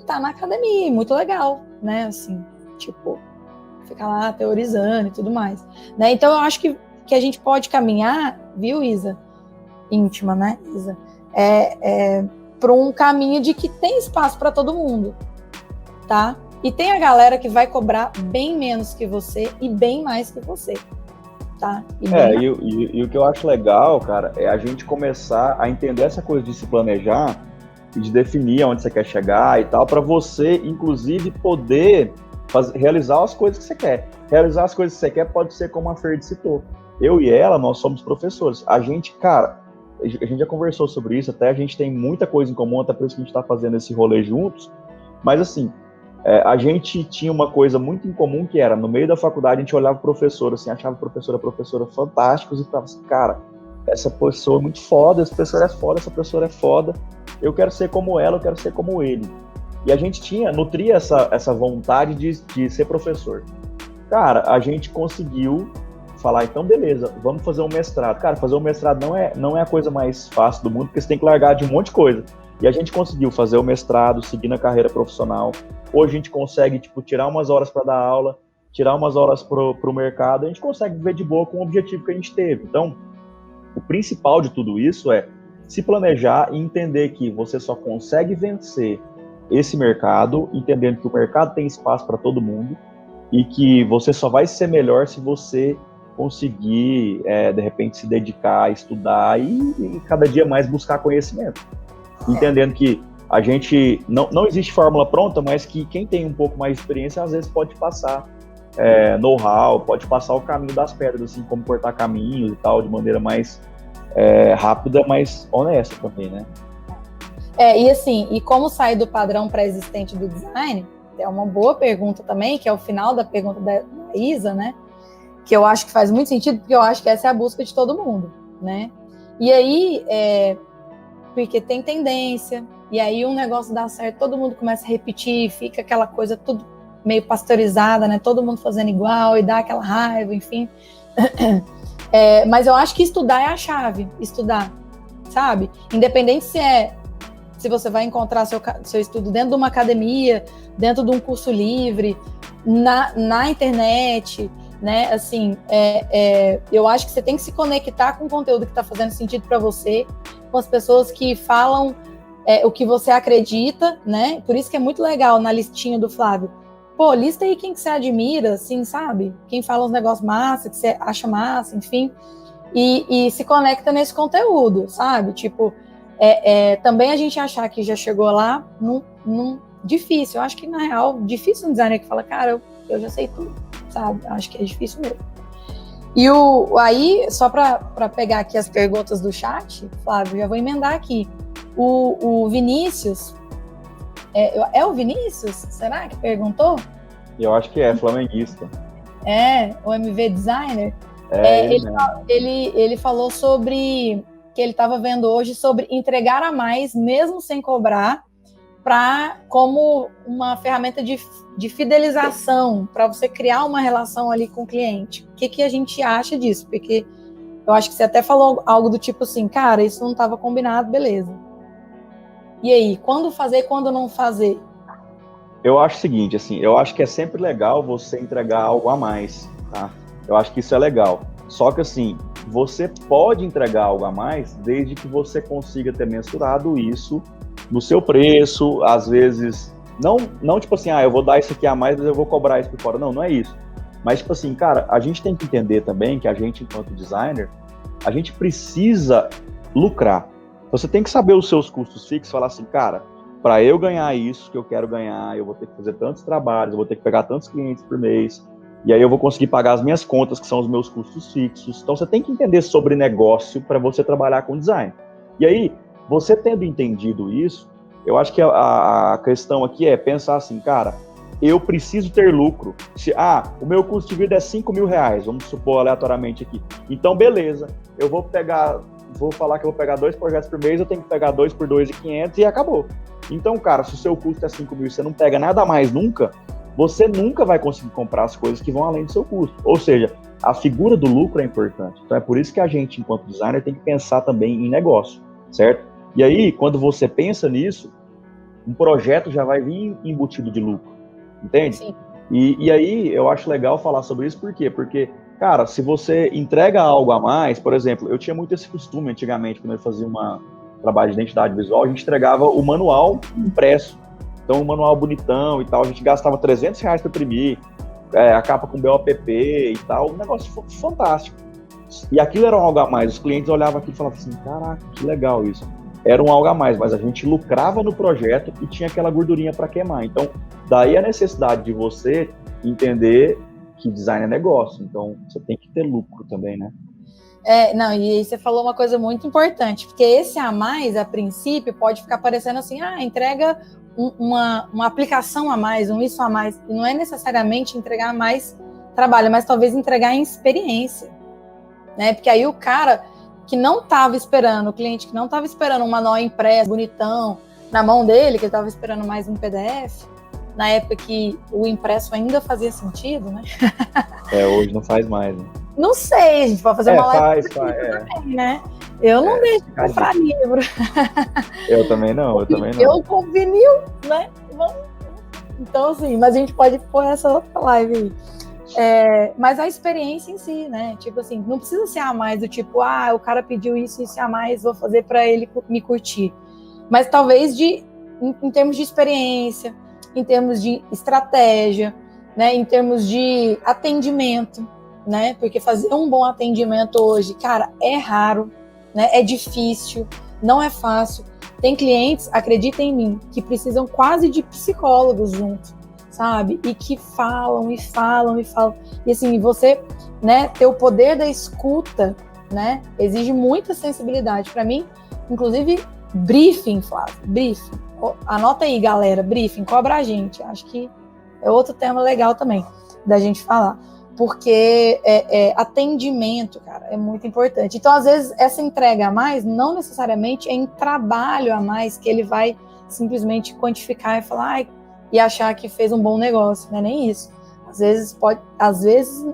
tá na academia, muito legal, né? Assim, tipo, fica lá teorizando e tudo mais, né? Então eu acho que a gente pode caminhar, viu, Isa? Íntima, né, Isa? Para um caminho de que tem espaço para todo mundo, tá? E tem a galera que vai cobrar bem menos que você e bem mais que você, tá? E o que eu acho legal, cara, é a gente começar a entender essa coisa de se planejar e de definir onde você quer chegar e tal, para você, inclusive, poder realizar as coisas que você quer. Realizar as coisas que você quer pode ser como a Fer citou. Eu e ela, nós somos professores. A gente, cara, a gente já conversou sobre isso, até a gente tem muita coisa em comum, até por isso que a gente está fazendo esse rolê juntos, mas assim, a gente tinha uma coisa muito em comum, que era, no meio da faculdade, a gente olhava o professor, assim, achava professora fantásticos, e falava assim, cara, essa pessoa é muito foda, essa pessoa é foda, essa pessoa é foda, eu quero ser como ela, eu quero ser como ele. E a gente nutria essa vontade de ser professor. Cara, a gente conseguiu falar, então beleza, vamos fazer um mestrado. Cara, fazer um mestrado não é a coisa mais fácil do mundo, porque você tem que largar de um monte de coisa. E a gente conseguiu fazer o mestrado, seguir na carreira profissional. Hoje a gente consegue, tipo, tirar umas horas para dar aula, tirar umas horas pro mercado, a gente consegue viver de boa com o objetivo que a gente teve. Então, o principal de tudo isso é se planejar e entender que você só consegue vencer esse mercado, entendendo que o mercado tem espaço para todo mundo e que você só vai ser melhor se você conseguir, de repente, se dedicar a estudar e cada dia mais buscar conhecimento. Entendendo que a gente, não existe fórmula pronta, mas que quem tem um pouco mais de experiência, às vezes pode passar know-how, pode passar o caminho das pedras, assim, como cortar caminhos e tal, de maneira mais rápida, mas honesta também, né? E assim, e como sair do padrão pré-existente do design? É uma boa pergunta também, que é o final da pergunta da Isa, né? Que eu acho que faz muito sentido, porque eu acho que essa é a busca de todo mundo, né? E aí, porque tem tendência, e aí um negócio dá certo, todo mundo começa a repetir, fica aquela coisa tudo meio pasteurizada, né? Todo mundo fazendo igual e dá aquela raiva, enfim. Mas eu acho que estudar é a chave, estudar, sabe? Independente se você vai encontrar seu estudo dentro de uma academia, dentro de um curso livre, na internet, né? Assim, eu acho que você tem que se conectar com o conteúdo que está fazendo sentido para você, com as pessoas que falam o que você acredita, né? Por isso que é muito legal na listinha do Flávio. Pô, lista aí quem que você admira, assim, sabe? Quem fala uns negócios massa, que você acha massa, enfim. E se conecta nesse conteúdo, sabe? Tipo, também a gente achar que já chegou lá, difícil. Eu acho que, na real, difícil um designer que fala, cara, eu já sei tudo, sabe? Eu acho que é difícil mesmo. E aí, só para pegar aqui as perguntas do chat, Flávio, já vou emendar aqui. O Vinícius, o Vinícius? Será que perguntou? Eu acho que é flamenguista. O MV Designer. Ele falou sobre que ele estava vendo hoje sobre entregar a mais, mesmo sem cobrar, como uma ferramenta de fidelização, para você criar uma relação ali com o cliente. O que a gente acha disso? Porque eu acho que você até falou algo do tipo assim, cara, isso não estava combinado, beleza. E aí, quando fazer, quando não fazer? Eu acho o seguinte, assim, eu acho que é sempre legal você entregar algo a mais, tá? Eu acho que isso é legal. Só que, assim, você pode entregar algo a mais desde que você consiga ter mensurado isso no seu preço, às vezes Não tipo assim, eu vou dar isso aqui a mais, mas eu vou cobrar isso por fora. Não é isso. Mas tipo assim, cara, a gente tem que entender também que a gente, enquanto designer, a gente precisa lucrar. Você tem que saber os seus custos fixos, falar assim, cara, para eu ganhar isso que eu quero ganhar, eu vou ter que fazer tantos trabalhos, eu vou ter que pegar tantos clientes por mês, e aí eu vou conseguir pagar as minhas contas, que são os meus custos fixos. Então você tem que entender sobre negócio para você trabalhar com design. E aí, você tendo entendido isso, eu acho que a questão aqui é pensar assim, cara, eu preciso ter lucro. O meu custo de vida é R$5.000, vamos supor aleatoriamente aqui. Então, beleza, eu vou falar que eu vou pegar 2 projetos por mês, eu tenho que pegar 2 por 2.500 e acabou. Então, cara, se o seu custo é 5.000 e você não pega nada mais nunca, você nunca vai conseguir comprar as coisas que vão além do seu custo. Ou seja, a figura do lucro é importante. Então é por isso que a gente, enquanto designer, tem que pensar também em negócio, certo? E aí, quando você pensa nisso, um projeto já vai vir embutido de lucro, entende? Sim. E aí, eu acho legal falar sobre isso, por quê? Porque, cara, se você entrega algo a mais, por exemplo, eu tinha muito esse costume antigamente, quando eu fazia trabalho de identidade visual, a gente entregava o manual impresso. Então, um manual bonitão e tal, a gente gastava R$300 para imprimir, a capa com BOPP e tal, um negócio fantástico. E aquilo era um algo a mais, os clientes olhavam aquilo e falavam assim, caraca, que legal isso. Era um algo a mais, mas a gente lucrava no projeto e tinha aquela gordurinha para queimar. Então, daí a necessidade de você entender que design é negócio, então você tem que ter lucro também, né? Não, e aí você falou uma coisa muito importante, porque esse a mais, a princípio, pode ficar parecendo assim, entrega uma aplicação a mais, um isso a mais, e não é necessariamente entregar mais trabalho, mas talvez entregar em experiência, né? Porque aí o cara que não estava esperando, o cliente que não estava esperando um manual impresso, bonitão, na mão dele, que ele estava esperando mais um PDF, na época que o impresso ainda fazia sentido, né? Hoje não faz mais, né? Não sei, a gente pode fazer uma live também, né? Eu não deixo de comprar livro. Eu também não. Eu com vinil, né? Então, assim, mas a gente pode pôr essa outra live aí. Mas a experiência em si, né? Tipo assim, não precisa ser a mais do tipo, o cara pediu isso a mais, vou fazer para ele me curtir. Mas talvez em termos de experiência, em termos de estratégia, né? Em termos de atendimento, né? Porque fazer um bom atendimento hoje, cara, é raro, né? É difícil, não é fácil. Tem clientes, acreditem em mim, que precisam quase de psicólogos junto, sabe? E que falam. E assim, você, né, ter o poder da escuta, né, exige muita sensibilidade. Para mim, inclusive, briefing, Flávio, briefing. Anota aí, galera, briefing, cobra a gente. Acho que é outro tema legal também da gente falar. Porque atendimento, cara, é muito importante. Então, às vezes, essa entrega a mais, não necessariamente é em trabalho a mais que ele vai simplesmente quantificar e falar, e achar que fez um bom negócio, não é nem isso. Às vezes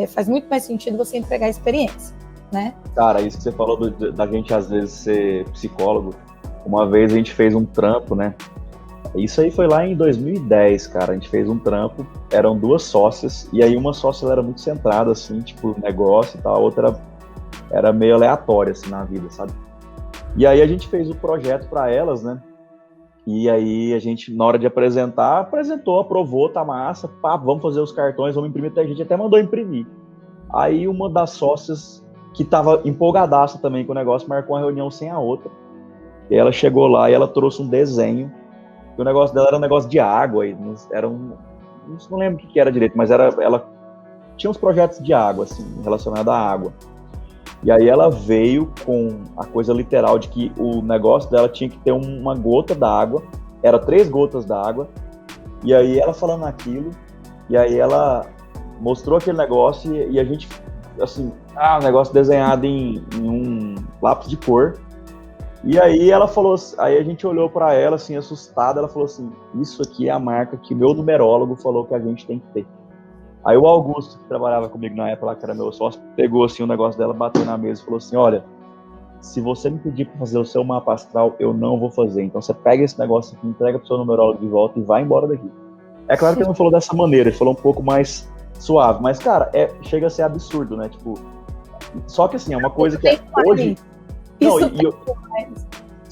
faz muito mais sentido você entregar a experiência, né? Cara, isso que você falou da gente às vezes ser psicólogo, uma vez a gente fez um trampo, né? Isso aí foi lá em 2010, cara, a gente fez um trampo, eram 2 sócias, e aí uma sócia ela era muito centrada, assim, tipo, negócio e tal, a outra era meio aleatória, assim, na vida, sabe? E aí a gente fez o projeto para elas, né? E aí a gente, na hora de apresentou, aprovou, tá massa, vamos fazer os cartões, vamos imprimir, a gente até mandou imprimir. Aí uma das sócias, que tava empolgadaça também com o negócio, marcou uma reunião sem a outra. E ela chegou lá e ela trouxe um desenho, e o negócio dela era um negócio de água, e não lembro o que era direito, mas ela tinha uns projetos de água, assim, relacionados à água. E aí ela veio com a coisa literal de que o negócio dela tinha que ter uma gota d'água, era 3 gotas d'água, e aí ela falando aquilo, e aí ela mostrou aquele negócio e a gente, assim, um negócio desenhado em um lápis de cor, e aí ela falou, aí a gente olhou para ela, assim, assustada, ela falou assim, isso aqui é a marca que o meu numerólogo falou que a gente tem que ter. Aí o Augusto, que trabalhava comigo na época, lá, que era meu sócio, pegou assim o negócio dela, bateu na mesa e falou assim, olha, se você me pedir para fazer o seu mapa astral, eu não vou fazer. Então você pega esse negócio aqui, entrega pro seu numerólogo de volta e vai embora daqui. É claro que ele não falou dessa maneira, ele falou um pouco mais suave, mas, cara, chega a ser absurdo, né? Tipo, só que assim, é uma coisa que hoje... Não,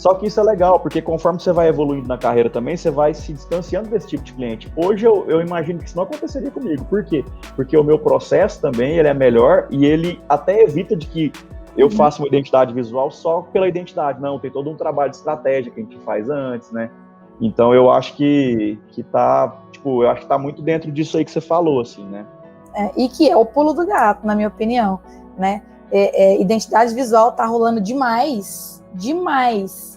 Só que isso é legal, porque conforme você vai evoluindo na carreira também, você vai se distanciando desse tipo de cliente. Hoje eu imagino que isso não aconteceria comigo. Por quê? Porque o meu processo também ele é melhor e ele até evita de que eu faça uma identidade visual só pela identidade. Não, tem todo um trabalho de estratégia que a gente faz antes, né? Então eu acho que tá, tipo, eu acho que tá muito dentro disso aí que você falou, assim, né? E que é o pulo do gato, na minha opinião, né? Identidade visual tá rolando demais,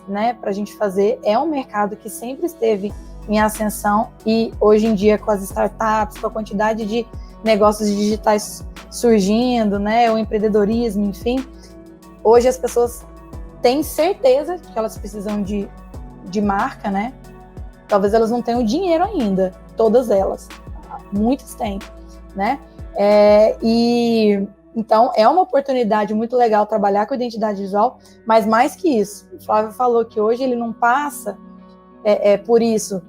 né, pra gente fazer. É um mercado que sempre esteve em ascensão e hoje em dia com as startups, com a quantidade de negócios digitais surgindo, né, o empreendedorismo, enfim, hoje as pessoas têm certeza que elas precisam de marca, né? Talvez elas não tenham dinheiro ainda, todas elas, muitas têm, né? Então, é uma oportunidade muito legal trabalhar com identidade visual, mas mais que isso, o Flávio falou que hoje ele não passa por isso,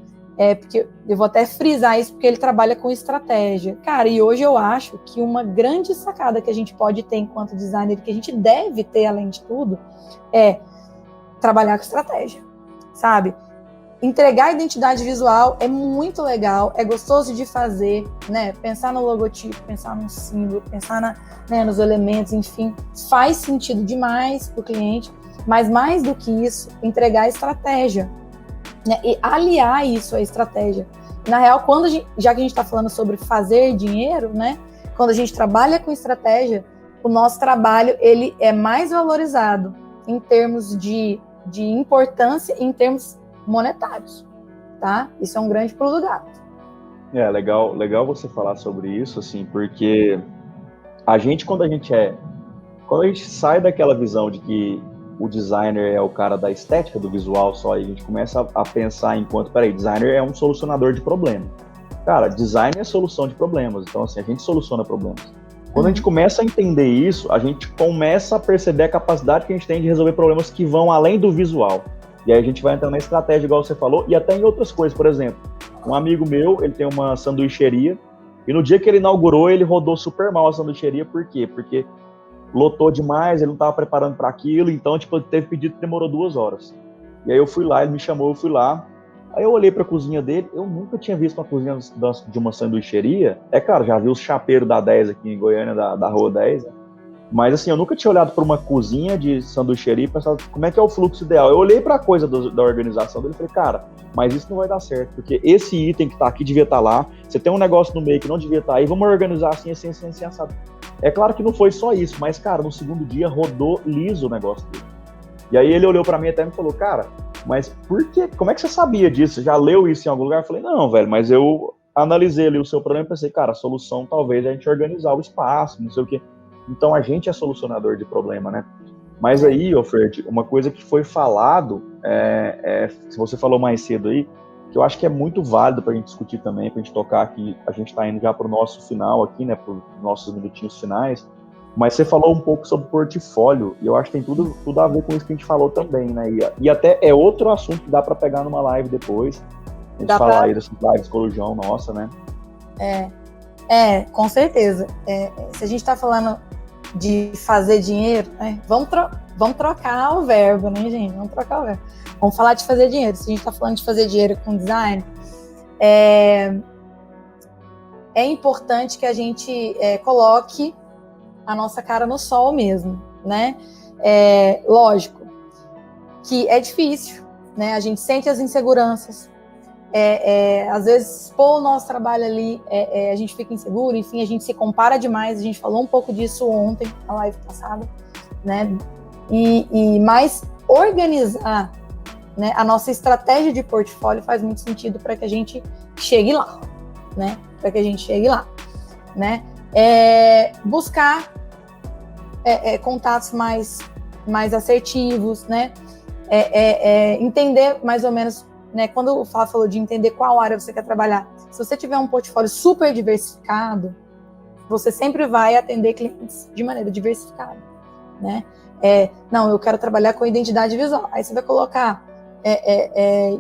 porque eu vou até frisar isso, porque ele trabalha com estratégia. Cara, e hoje eu acho que uma grande sacada que a gente pode ter enquanto designer, que a gente deve ter além de tudo, é trabalhar com estratégia, sabe? Entregar a identidade visual é muito legal, é gostoso de fazer, né? Pensar no logotipo, pensar no símbolo, pensar nos elementos, enfim, faz sentido demais para o cliente, mas mais do que isso, entregar a estratégia, né? E aliar isso à estratégia. Na real, já que a gente está falando sobre fazer dinheiro, né? Quando a gente trabalha com estratégia, o nosso trabalho ele é mais valorizado em termos de importância, em termos monetários, tá? Isso é um grande pulo do gato. Legal você falar sobre isso, assim, porque quando a gente sai daquela visão de que o designer é o cara da estética do visual só, e a gente começa a pensar designer é um solucionador de problemas. Cara, design é solução de problemas, então assim, a gente soluciona problemas. Quando a gente começa a entender isso, a gente começa a perceber a capacidade que a gente tem de resolver problemas que vão além do visual. E aí a gente vai entrando na estratégia, igual você falou, e até em outras coisas. Por exemplo, um amigo meu, ele tem uma sanduicheria, e no dia que ele inaugurou, ele rodou super mal a sanduicheria. Por quê? Porque lotou demais, ele não estava preparando para aquilo, então, tipo, ele teve pedido que demorou 2 horas. E aí eu fui lá, ele me chamou, eu fui lá, aí eu olhei para a cozinha dele, eu nunca tinha visto uma cozinha de uma sanduicheria. Claro, já vi os chapeiros da 10 aqui em Goiânia, da Rua 10, né? Mas assim, eu nunca tinha olhado para uma cozinha de sanduicheria e pensado como é que é o fluxo ideal. Eu olhei para a coisa da organização dele e falei, cara, mas isso não vai dar certo, porque esse item que está aqui devia estar lá, você tem um negócio no meio que não devia estar aí, vamos organizar assim, assado. É claro que não foi só isso, mas cara, no segundo dia rodou liso o negócio dele. E aí ele olhou para mim e até me falou, cara, mas por quê? Como é que você sabia disso? Já leu isso em algum lugar? Eu falei, não, velho, mas eu analisei ali o seu problema e pensei, cara, a solução talvez é a gente organizar o espaço, não sei o quê. Então a gente é solucionador de problema, né? Mas aí, Fred, uma coisa que foi falado, se você falou mais cedo aí, que eu acho que é muito válido para a gente discutir também, para a gente tocar aqui, a gente está indo já para o nosso final aqui, né, para os nossos minutinhos finais, mas você falou um pouco sobre portfólio, e eu acho que tem tudo a ver com isso que a gente falou também, né? E até é outro assunto que dá para pegar numa live depois, a gente falar aí dessas lives Corujão, nossa, né? Com certeza. Se a gente está falando de fazer dinheiro, né? Vamos trocar o verbo, né, gente? Vamos trocar o verbo. Vamos falar de fazer dinheiro. Se a gente está falando de fazer dinheiro com design, é importante que a gente coloque a nossa cara no sol mesmo, né? Lógico que é difícil, né? A gente sente as inseguranças. Às vezes, expor o nosso trabalho ali, a gente fica inseguro, enfim, a gente se compara demais, a gente falou um pouco disso ontem, na live passada, né? Mas organizar, né, a nossa estratégia de portfólio faz muito sentido para que a gente chegue lá, né? Buscar contatos mais assertivos, né? Entender mais ou menos, né, quando o Flávio falou de entender qual área você quer trabalhar, se você tiver um portfólio super diversificado, você sempre vai atender clientes de maneira diversificada, né? Não, eu quero trabalhar com identidade visual. Aí você vai colocar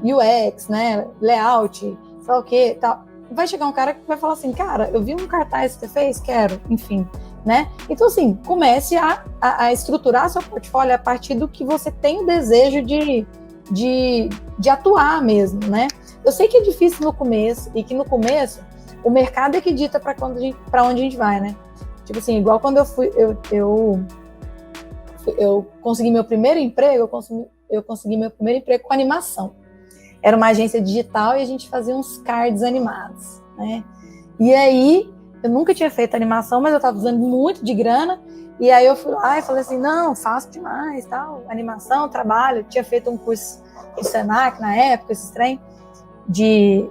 UX, né, layout, sei lá o que, tal. Vai chegar um cara que vai falar assim, cara, eu vi um cartaz que você fez, quero, enfim, né? Então, assim, comece a estruturar seu portfólio a partir do que você tem o desejo de atuar mesmo, né? Eu sei que é difícil no começo, e que no começo o mercado é que dita para onde a gente vai, né? Tipo assim, igual quando eu consegui meu primeiro emprego, eu consegui meu primeiro emprego com animação. Era uma agência digital e a gente fazia uns cards animados, né? E aí, eu nunca tinha feito animação, mas eu estava usando muito de grana, e aí eu fui lá e falei assim, não, faço demais, tal, animação, trabalho. Eu tinha feito um curso do Senac na época, esse trem, de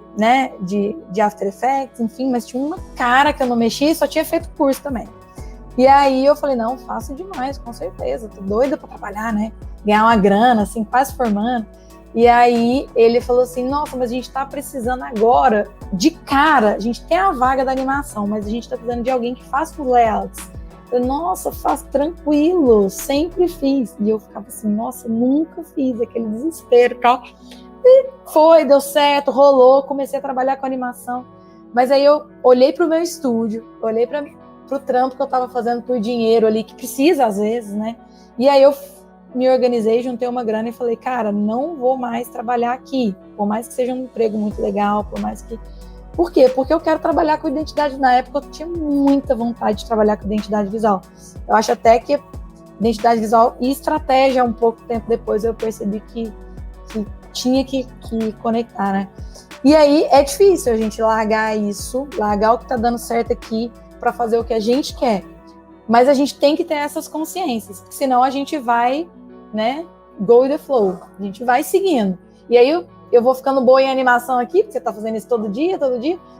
After Effects, enfim, mas tinha uma cara que eu não mexia e só tinha feito curso também. E aí eu falei, não, faço demais, com certeza, tô doida pra trabalhar, né? Ganhar uma grana, assim, quase formando. E aí ele falou assim, nossa, mas a gente tá precisando agora, de cara, a gente tem a vaga da animação, mas a gente tá precisando de alguém que faça os layouts. Eu falei, nossa, faço tranquilo, sempre fiz. E eu ficava assim, nossa, nunca fiz, aquele desespero e tal. E foi, deu certo, rolou, comecei a trabalhar com animação. Mas aí eu olhei pro meu estúdio, olhei pro trampo que eu tava fazendo por dinheiro ali, que precisa às vezes, né? E aí eu me organizei, juntei uma grana e falei, cara, não vou mais trabalhar aqui, por mais que seja um emprego muito legal, por mais que... Por quê? Porque eu quero trabalhar com identidade. Na época eu tinha muita vontade de trabalhar com identidade visual. Eu acho até que identidade visual e estratégia, um pouco tempo depois, eu percebi que tinha que conectar, né? E aí é difícil a gente largar isso, largar o que tá dando certo aqui para fazer o que a gente quer. Mas a gente tem que ter essas consciências, porque senão a gente vai, né, go with the flow, a gente vai seguindo. E aí eu vou ficando boa em animação aqui, porque você tá fazendo isso todo dia,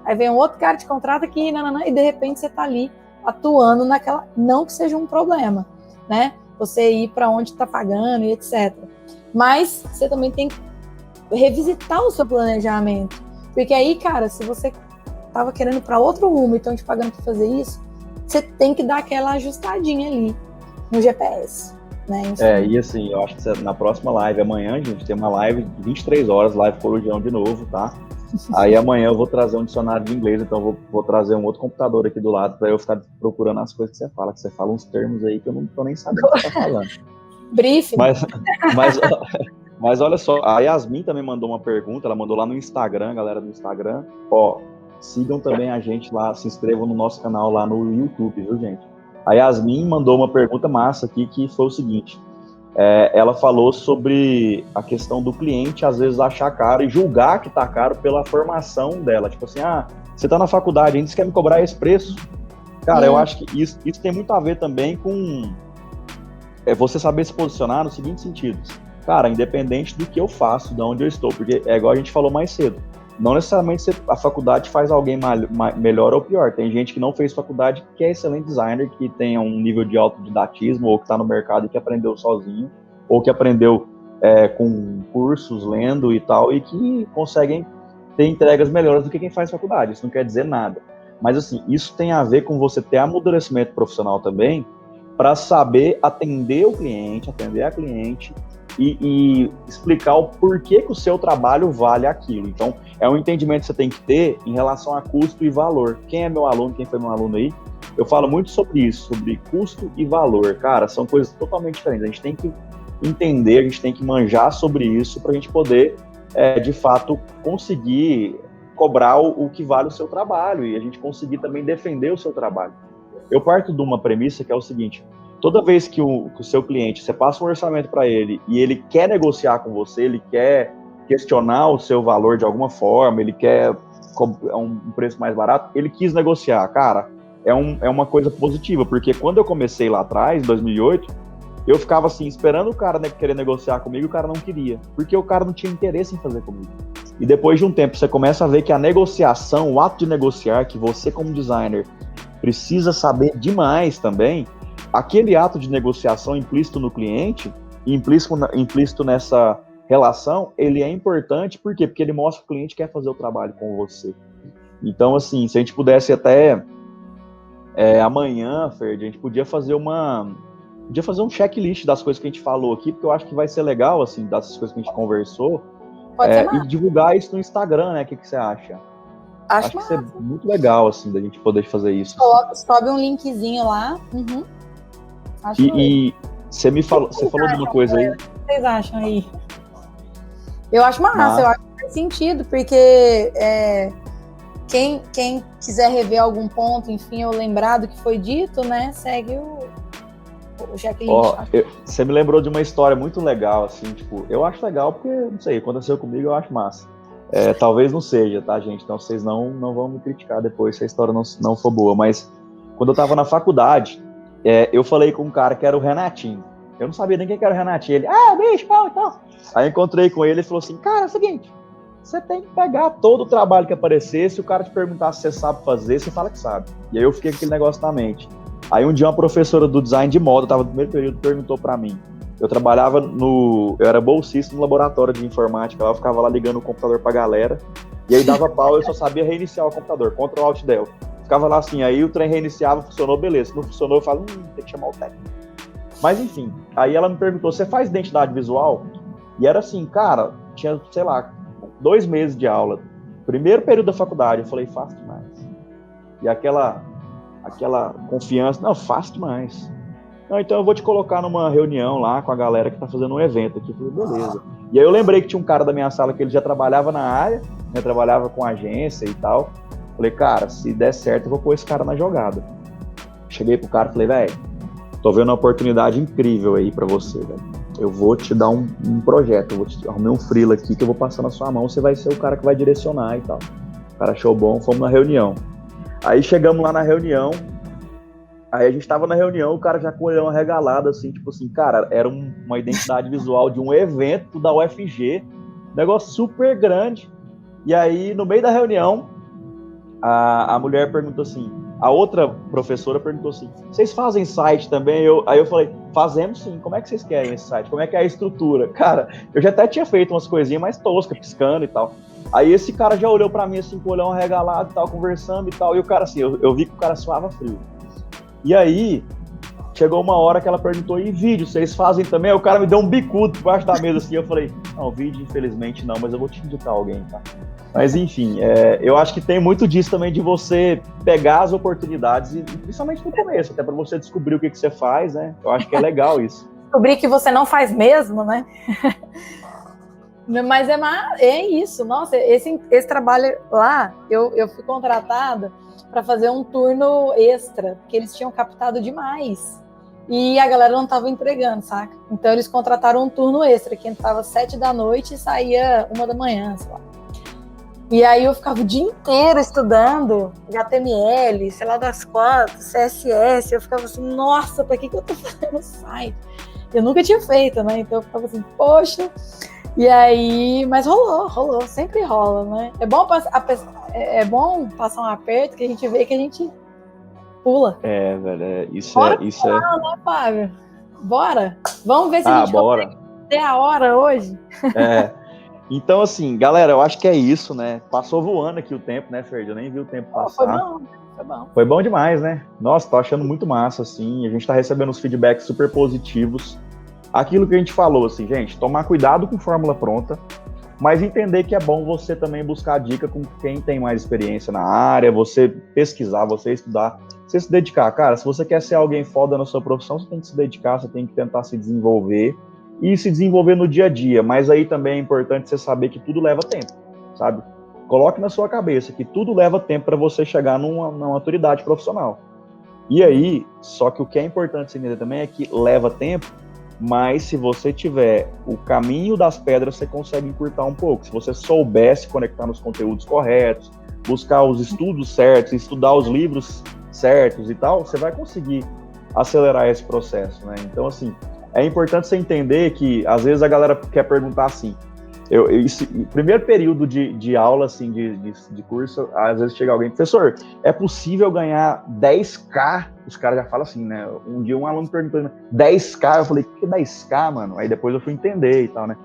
aí vem um outro cara te contrata aqui, e de repente você tá ali atuando naquela, não que seja um problema, né, você ir para onde tá pagando e etc. Mas você também tem que revisitar o seu planejamento, porque aí, cara, se você tava querendo para outro rumo e estão te pagando para fazer isso, você tem que dar aquela ajustadinha ali no GPS, né? E assim, eu acho que na próxima live, amanhã, gente, tem uma live de 23 horas, live Corujão de novo, tá? Aí amanhã eu vou trazer um dicionário de inglês, então eu vou trazer um outro computador aqui do lado para eu ficar procurando as coisas que você fala uns termos aí que eu não tô nem sabendo o que você tá falando. Briefing. Mas olha só, a Yasmin também mandou uma pergunta, ela mandou lá no Instagram, galera do Instagram, sigam também a gente lá, se inscrevam no nosso canal lá no YouTube, viu, gente? A Yasmin mandou uma pergunta massa aqui, que foi o seguinte, ela falou sobre a questão do cliente, às vezes, achar caro e julgar que tá caro pela formação dela. Tipo assim, você tá na faculdade, ainda você quer me cobrar esse preço? Cara, eu acho que isso tem muito a ver também com você saber se posicionar no seguinte sentido. Cara, independente do que eu faço, de onde eu estou, porque é igual a gente falou mais cedo, não necessariamente a faculdade faz alguém melhor ou pior. Tem gente que não fez faculdade que é excelente designer, que tem um nível de autodidatismo, ou que está no mercado e que aprendeu sozinho, ou que aprendeu com cursos, lendo e tal, e que conseguem ter entregas melhores do que quem faz faculdade. Isso não quer dizer nada. Mas assim, isso tem a ver com você ter amadurecimento profissional também, para saber atender o cliente, atender a cliente, e explicar o porquê que o seu trabalho vale aquilo. Então, é um entendimento que você tem que ter em relação a custo e valor. Quem é meu aluno, quem foi meu aluno aí, eu falo muito sobre isso, sobre custo e valor. Cara, são coisas totalmente diferentes. A gente tem que entender, a gente tem que manjar sobre isso para a gente poder, de fato, conseguir cobrar o que vale o seu trabalho e a gente conseguir também defender o seu trabalho. Eu parto de uma premissa que é o seguinte: toda vez que o seu cliente, você passa um orçamento para ele e ele quer negociar com você, ele quer questionar o seu valor de alguma forma, ele quer um preço mais barato, ele quis negociar. Cara, é uma coisa positiva, porque quando eu comecei lá atrás, em 2008, eu ficava assim, esperando o cara querer negociar comigo, e o cara não queria, porque o cara não tinha interesse em fazer comigo. E depois de um tempo, você começa a ver que a negociação, o ato de negociar, que você como designer precisa saber demais também, aquele ato de negociação implícito no cliente, implícito nessa relação, ele é importante, por quê? Porque ele mostra que o cliente quer fazer o trabalho com você. Então, assim, se a gente pudesse até amanhã, Ferdi, a gente podia fazer um checklist das coisas que a gente falou aqui, porque eu acho que vai ser legal, assim, dessas coisas que a gente conversou, e divulgar isso no Instagram, né? O que você acha? Acho que isso é muito legal, assim, da gente poder fazer isso. Sobe um linkzinho lá. Uhum. E você falou de uma coisa aí. O que vocês acham aí? Eu acho massa, eu acho que faz sentido, porque quem quiser rever algum ponto, enfim, ou lembrar do que foi dito, né, segue o checklist. Você me lembrou de uma história muito legal, assim, tipo, eu acho legal porque, não sei, aconteceu comigo, eu acho massa. Talvez não seja, tá, gente? Então vocês não vão me criticar depois se a história não for boa, mas quando eu tava na faculdade, eu falei com um cara que era o Renatinho. Eu não sabia nem quem era o Renatinho. Ele, bicho, pau, então. Aí eu encontrei com ele e falou assim, cara, é o seguinte, você tem que pegar todo o trabalho que aparecer, se o cara te perguntar se você sabe fazer, você fala que sabe. E aí eu fiquei com aquele negócio na mente. Aí um dia uma professora do design de moda, tava no primeiro período, perguntou pra mim. Eu trabalhava eu era bolsista no laboratório de informática, eu ficava lá ligando o computador pra galera, e aí dava pau, eu só sabia reiniciar o computador, Ctrl Alt Del. Ficava lá assim, aí o trem reiniciava, funcionou, beleza. Se não funcionou, eu falo, tem que chamar o técnico. Mas enfim, aí ela me perguntou, você faz identidade visual? E era assim, cara, tinha, sei lá, 2 meses de aula. Primeiro período da faculdade, eu falei, faço demais. E aquela confiança, não, faço demais. Não, então eu vou te colocar numa reunião lá com a galera que tá fazendo um evento aqui. Eu falei, beleza. E aí eu lembrei que tinha um cara da minha sala que ele já trabalhava na área, né, trabalhava com agência e tal. Falei, cara, se der certo, eu vou pôr esse cara na jogada. Cheguei pro cara e falei, velho, tô vendo uma oportunidade incrível aí pra você, velho. Eu vou te dar um projeto, eu vou te arrumar um freela aqui que eu vou passar na sua mão, você vai ser o cara que vai direcionar e tal. O cara achou bom, fomos na reunião. Aí chegamos lá na reunião, aí a gente tava na reunião, o cara já com o olhão arregalado, assim, tipo assim, cara, era uma identidade visual de um evento da UFG, negócio super grande. E aí, no meio da reunião, a mulher perguntou assim, a outra professora perguntou assim, vocês fazem site também? Aí eu falei, fazemos sim, como é que vocês querem esse site? Como é que é a estrutura? Cara, eu já até tinha feito umas coisinhas mais toscas, piscando e tal. Aí esse cara já olhou pra mim assim, com o olhão arregalado e tal, conversando e tal, e o cara assim, eu vi que o cara suava frio. E aí, chegou uma hora que ela perguntou, e vídeo, vocês fazem também? Aí o cara me deu um bicudo debaixo da mesa assim, eu falei, não, vídeo infelizmente não, mas eu vou te indicar alguém, tá? Mas enfim, eu acho que tem muito disso também de você pegar as oportunidades, e principalmente no começo, até para você descobrir o que você faz, né? Eu acho que é legal isso. Descobrir que você não faz mesmo, né? Mas é isso, nossa, esse trabalho lá, eu fui contratada para fazer um turno extra, porque eles tinham captado demais. E a galera não estava entregando, saca? Então eles contrataram um turno extra, que entrava 7 da noite e saía 1 da manhã, sei lá. E aí eu ficava o dia inteiro estudando HTML, sei lá das quantas, CSS, eu ficava assim, nossa, pra que eu tô fazendo site? Eu nunca tinha feito, né? Então eu ficava assim, poxa. E aí, mas rolou, sempre rola, né? É bom passar um aperto que a gente vê que a gente pula. Velho, isso Bora é... né, Fábio? Bora? Vamos ver se a gente consegue ter a hora hoje. Então, assim, galera, eu acho que é isso, né? Passou voando aqui o tempo, né, Ferdi? Eu nem vi o tempo passar. Foi bom. Foi bom demais, né? Nossa, tô achando muito massa, assim. A gente tá recebendo uns feedbacks super positivos. Aquilo que a gente falou, assim, gente, tomar cuidado com fórmula pronta, mas entender que é bom você também buscar dica com quem tem mais experiência na área, você pesquisar, você estudar, você se dedicar. Cara, se você quer ser alguém foda na sua profissão, você tem que se dedicar, você tem que tentar se desenvolver e se desenvolver no dia a dia. Mas aí também é importante você saber que tudo leva tempo, sabe? Coloque na sua cabeça que tudo leva tempo para você chegar numa maturidade profissional. E aí, só que o que é importante você entender também é que leva tempo, mas se você tiver o caminho das pedras, você consegue encurtar um pouco. Se você soubesse conectar nos conteúdos corretos, buscar os estudos certos, estudar os livros certos e tal, você vai conseguir acelerar esse processo, né? Então, assim, é importante você entender que, às vezes, a galera quer perguntar assim, primeiro período de aula, assim, de curso, às vezes chega alguém, professor, é possível ganhar 10K? Os caras já falam assim, né? Um dia um aluno perguntou, 10K? Eu falei, que 10K, mano? Aí depois eu fui entender e tal, né?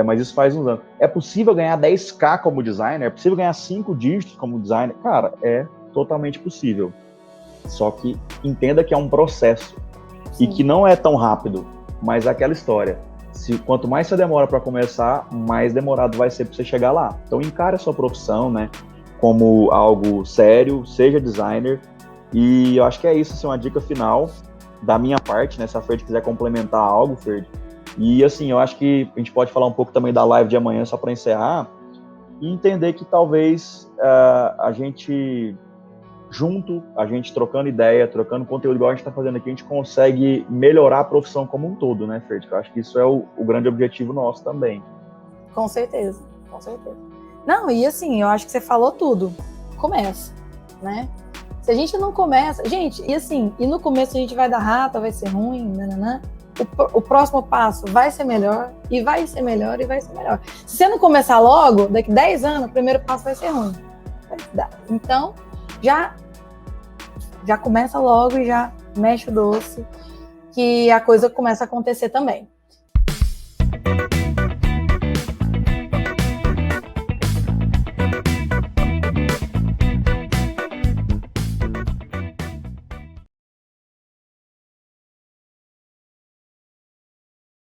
Mas isso faz uns anos. É possível ganhar 10K como designer? É possível ganhar 5 dígitos como designer? Cara, é totalmente possível. Só que entenda que é um processo. Sim. E que não é tão rápido, mas é aquela história. Quanto mais você demora para começar, mais demorado vai ser para você chegar lá. Então encare a sua profissão, né, como algo sério, seja designer. E eu acho que é isso, assim, uma dica final da minha parte, né? Se a Ferdi quiser complementar algo, Ferdi, E assim, eu acho que a gente pode falar um pouco também da live de amanhã, só para encerrar, e entender que talvez a gente junto, a gente trocando ideia, trocando conteúdo igual a gente está fazendo aqui, a gente consegue melhorar a profissão como um todo, né, Fer? Eu acho que isso é o grande objetivo nosso também. Com certeza, com certeza. Não, e assim, eu acho que você falou tudo. Começa, né? Se a gente não começa... Gente, e assim, e no começo a gente vai dar rata, vai ser ruim, nananã. O próximo passo vai ser melhor, e vai ser melhor, e vai ser melhor. Se você não começar logo, daqui 10 anos, o primeiro passo vai ser ruim. Então, já começa logo e já mexe o doce, que a coisa começa a acontecer também.